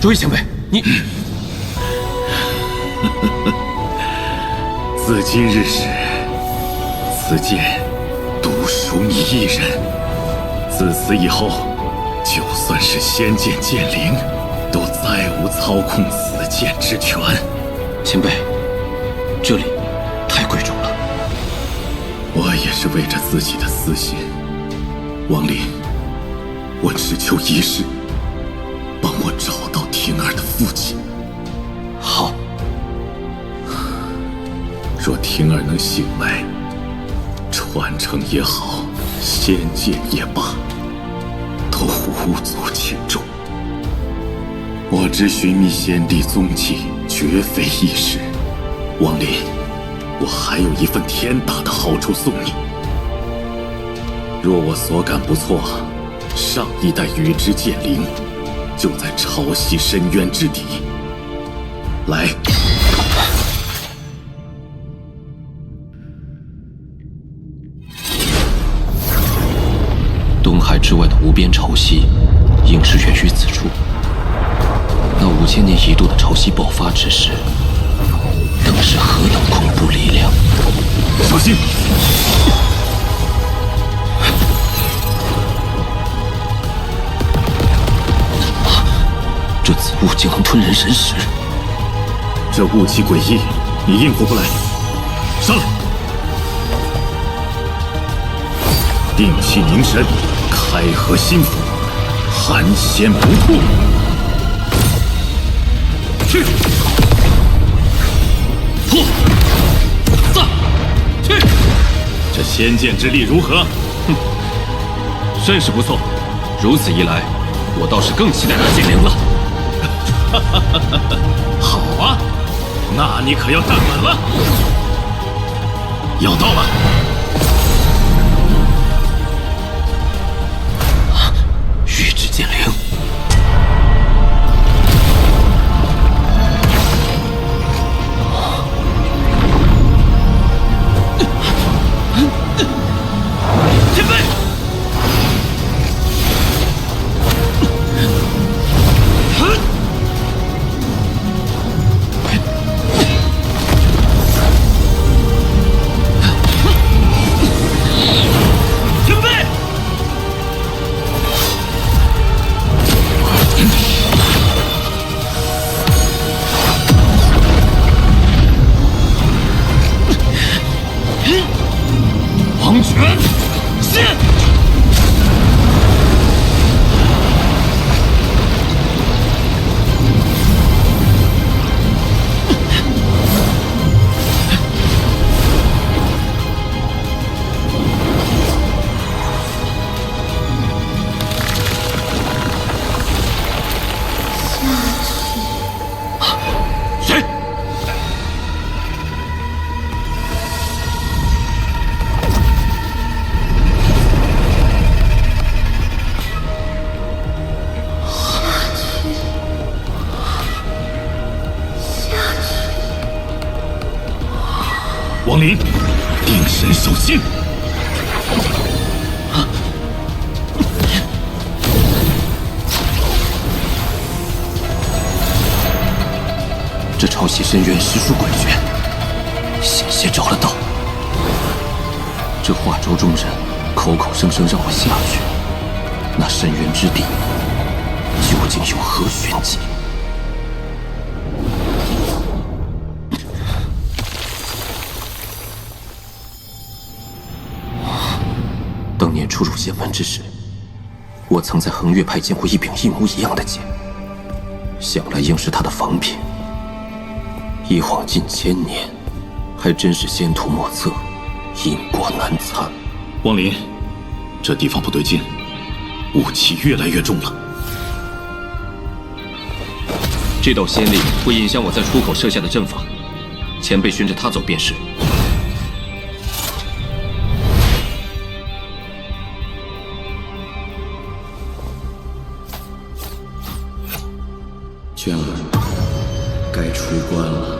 诸位前辈，你自今日始，此剑独属你一人。自此以后，就算是仙剑剑灵，都再无操控此剑之权。前辈，这里太贵重了。我也是为着自己的私心。王林，我只求一事，帮我找到婷儿的父亲。好。若婷儿能醒来，传承也好，仙剑也罢，都无足轻重。我只寻觅先帝踪迹，绝非易事。王林，我还有一份天大的好处送你。若我所感不错，上一代羽之剑灵就在潮汐深渊之底。来。东海之外的无边潮汐，应是源于此处。那5000年一度的潮汐爆发之时，当是何等恐怖力量！小心！这紫雾竟能吞人神识，这雾气诡异，你应付不来。上来！定气凝神，开合心腹，寒仙不吐。去！破！散！去！这仙剑之力如何？哼，甚是不错。如此一来，我倒是更期待那精灵了。好啊，那你可要站稳了。要到了。玉质剑灵。前辈。王权现！谁？王林，定神守心。这潮汐深渊实属诡谲，险些着了道。这化州众人口口声声让我下去，那深渊之地究竟有何玄机？当年初入仙门之时，我曾在恒月派见过一柄一模一样的剑，想来应是他的仿品。一晃近1000年，还真是仙途莫测，因果难参。王林，这地方不对劲，雾气越来越重了。这道仙力会引向我在出口设下的阵法，前辈循着它走便是。娟儿，该出关了。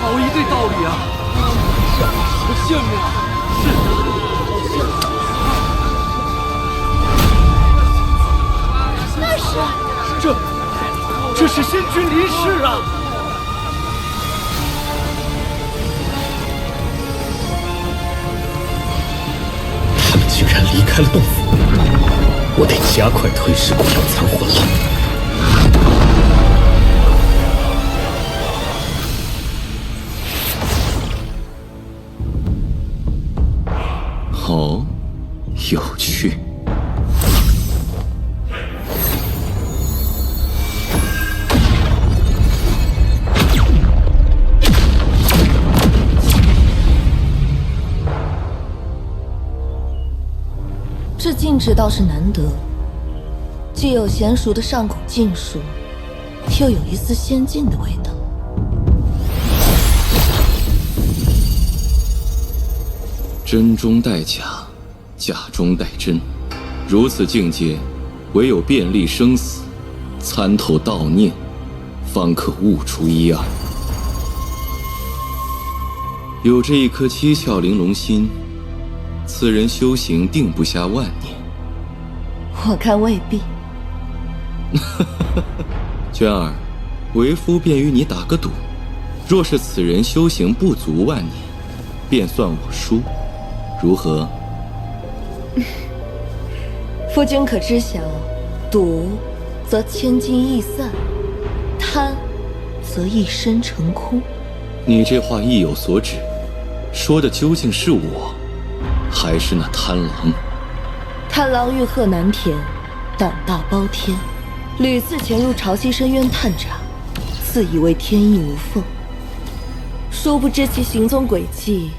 好一对道理啊！好羡慕啊！那是这是仙君离世啊！他们竟然离开了洞府，我得加快吞噬古妖残魂了。好，有趣。这禁制倒是难得，既有娴熟的上古禁术，又有一丝仙境的味道。真中带假，假中带真，如此境界，唯有遍历生死，参透道念，方可悟出一二。有这一颗七窍玲珑心，此人修行定不下万年。我看未必。娟儿，为夫便与你打个赌，若是此人修行不足万年，便算我输，如何？夫君可知晓，赌则千金易散，贪则一身成空。你这话意有所指，说的究竟是我，还是那贪狼？贪狼欲壑难填，胆大包天，屡次潜入潮汐深渊探查，自以为天衣无缝，殊不知其行踪轨迹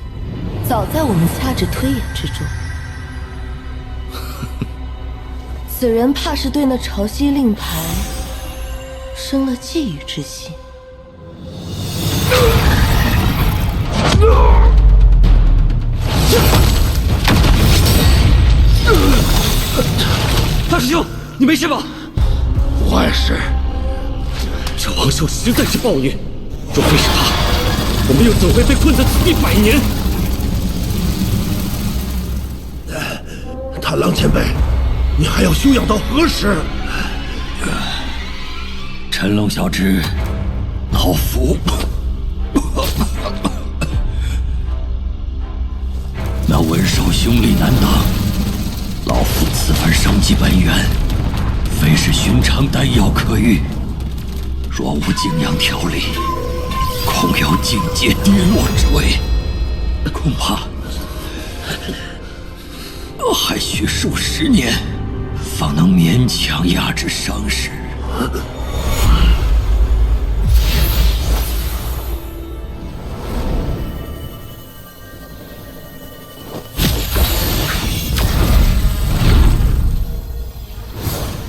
早在我们掐指推演之中。此人怕是对那潮汐令牌生了觊觎之心。大师兄，你没事吧？无碍事。这王寿实在是暴虐，若非是他，我们又怎会被困在此地100年？贪狼前辈，你还要休养到何时？陈龙小侄，老夫那文寿凶力难挡，老夫此番伤及本源，非是寻常丹药可愈。若无景阳调理，恐有境界跌落之危，恐怕还需数十年，方能勉强压制伤势。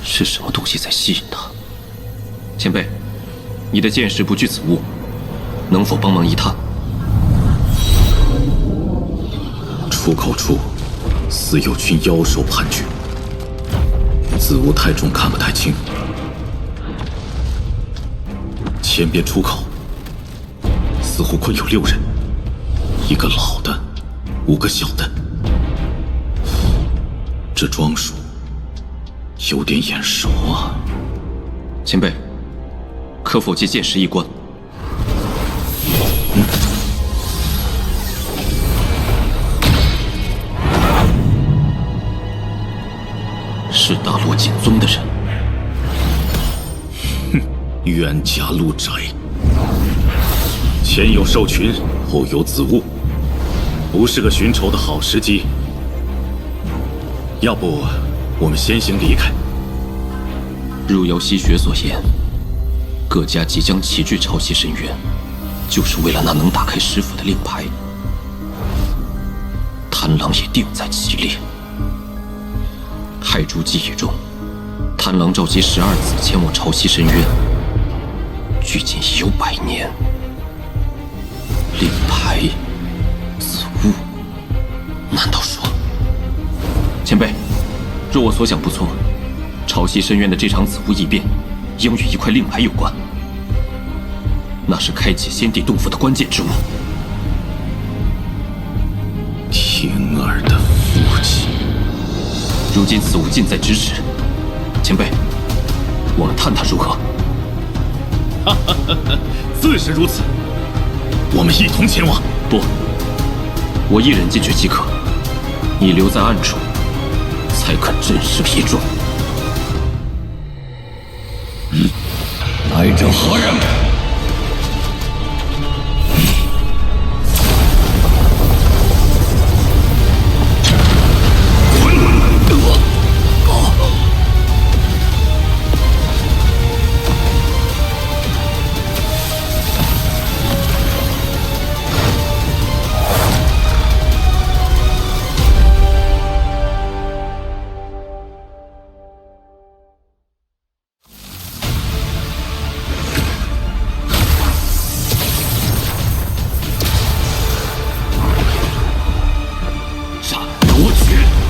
是什么东西在吸引他？前辈，你的剑识不惧此物，能否帮忙一探？出口处似有群妖兽盘踞，此物太重，看不太清。前边出口似乎困有6人，1个老的，5个小的。这装束有点眼熟啊！前辈，可否借剑识一观？是大罗锦宗的人。哼，冤家路窄，前有兽群，后有子物，不是个寻仇的好时机。要不，我们先行离开。如姚希雪所言，各家即将齐聚潮汐深渊，就是为了那能打开师傅的令牌。贪狼也定在其列。太珠记忆中，贪狼召集12子前往潮汐深渊，距今已有100年。令牌，子物，难道说？前辈，若我所想不错，潮汐深渊的这场子物异变，应与一块令牌有关。那是开启仙地洞府的关键之物。天儿的父亲。如今此物近在咫尺，前辈，我们探探如何？哈哈哈哈，自是如此。我们一同前往。不，我一人进去即可，你留在暗处，才肯震慑一状。来者何人？如此。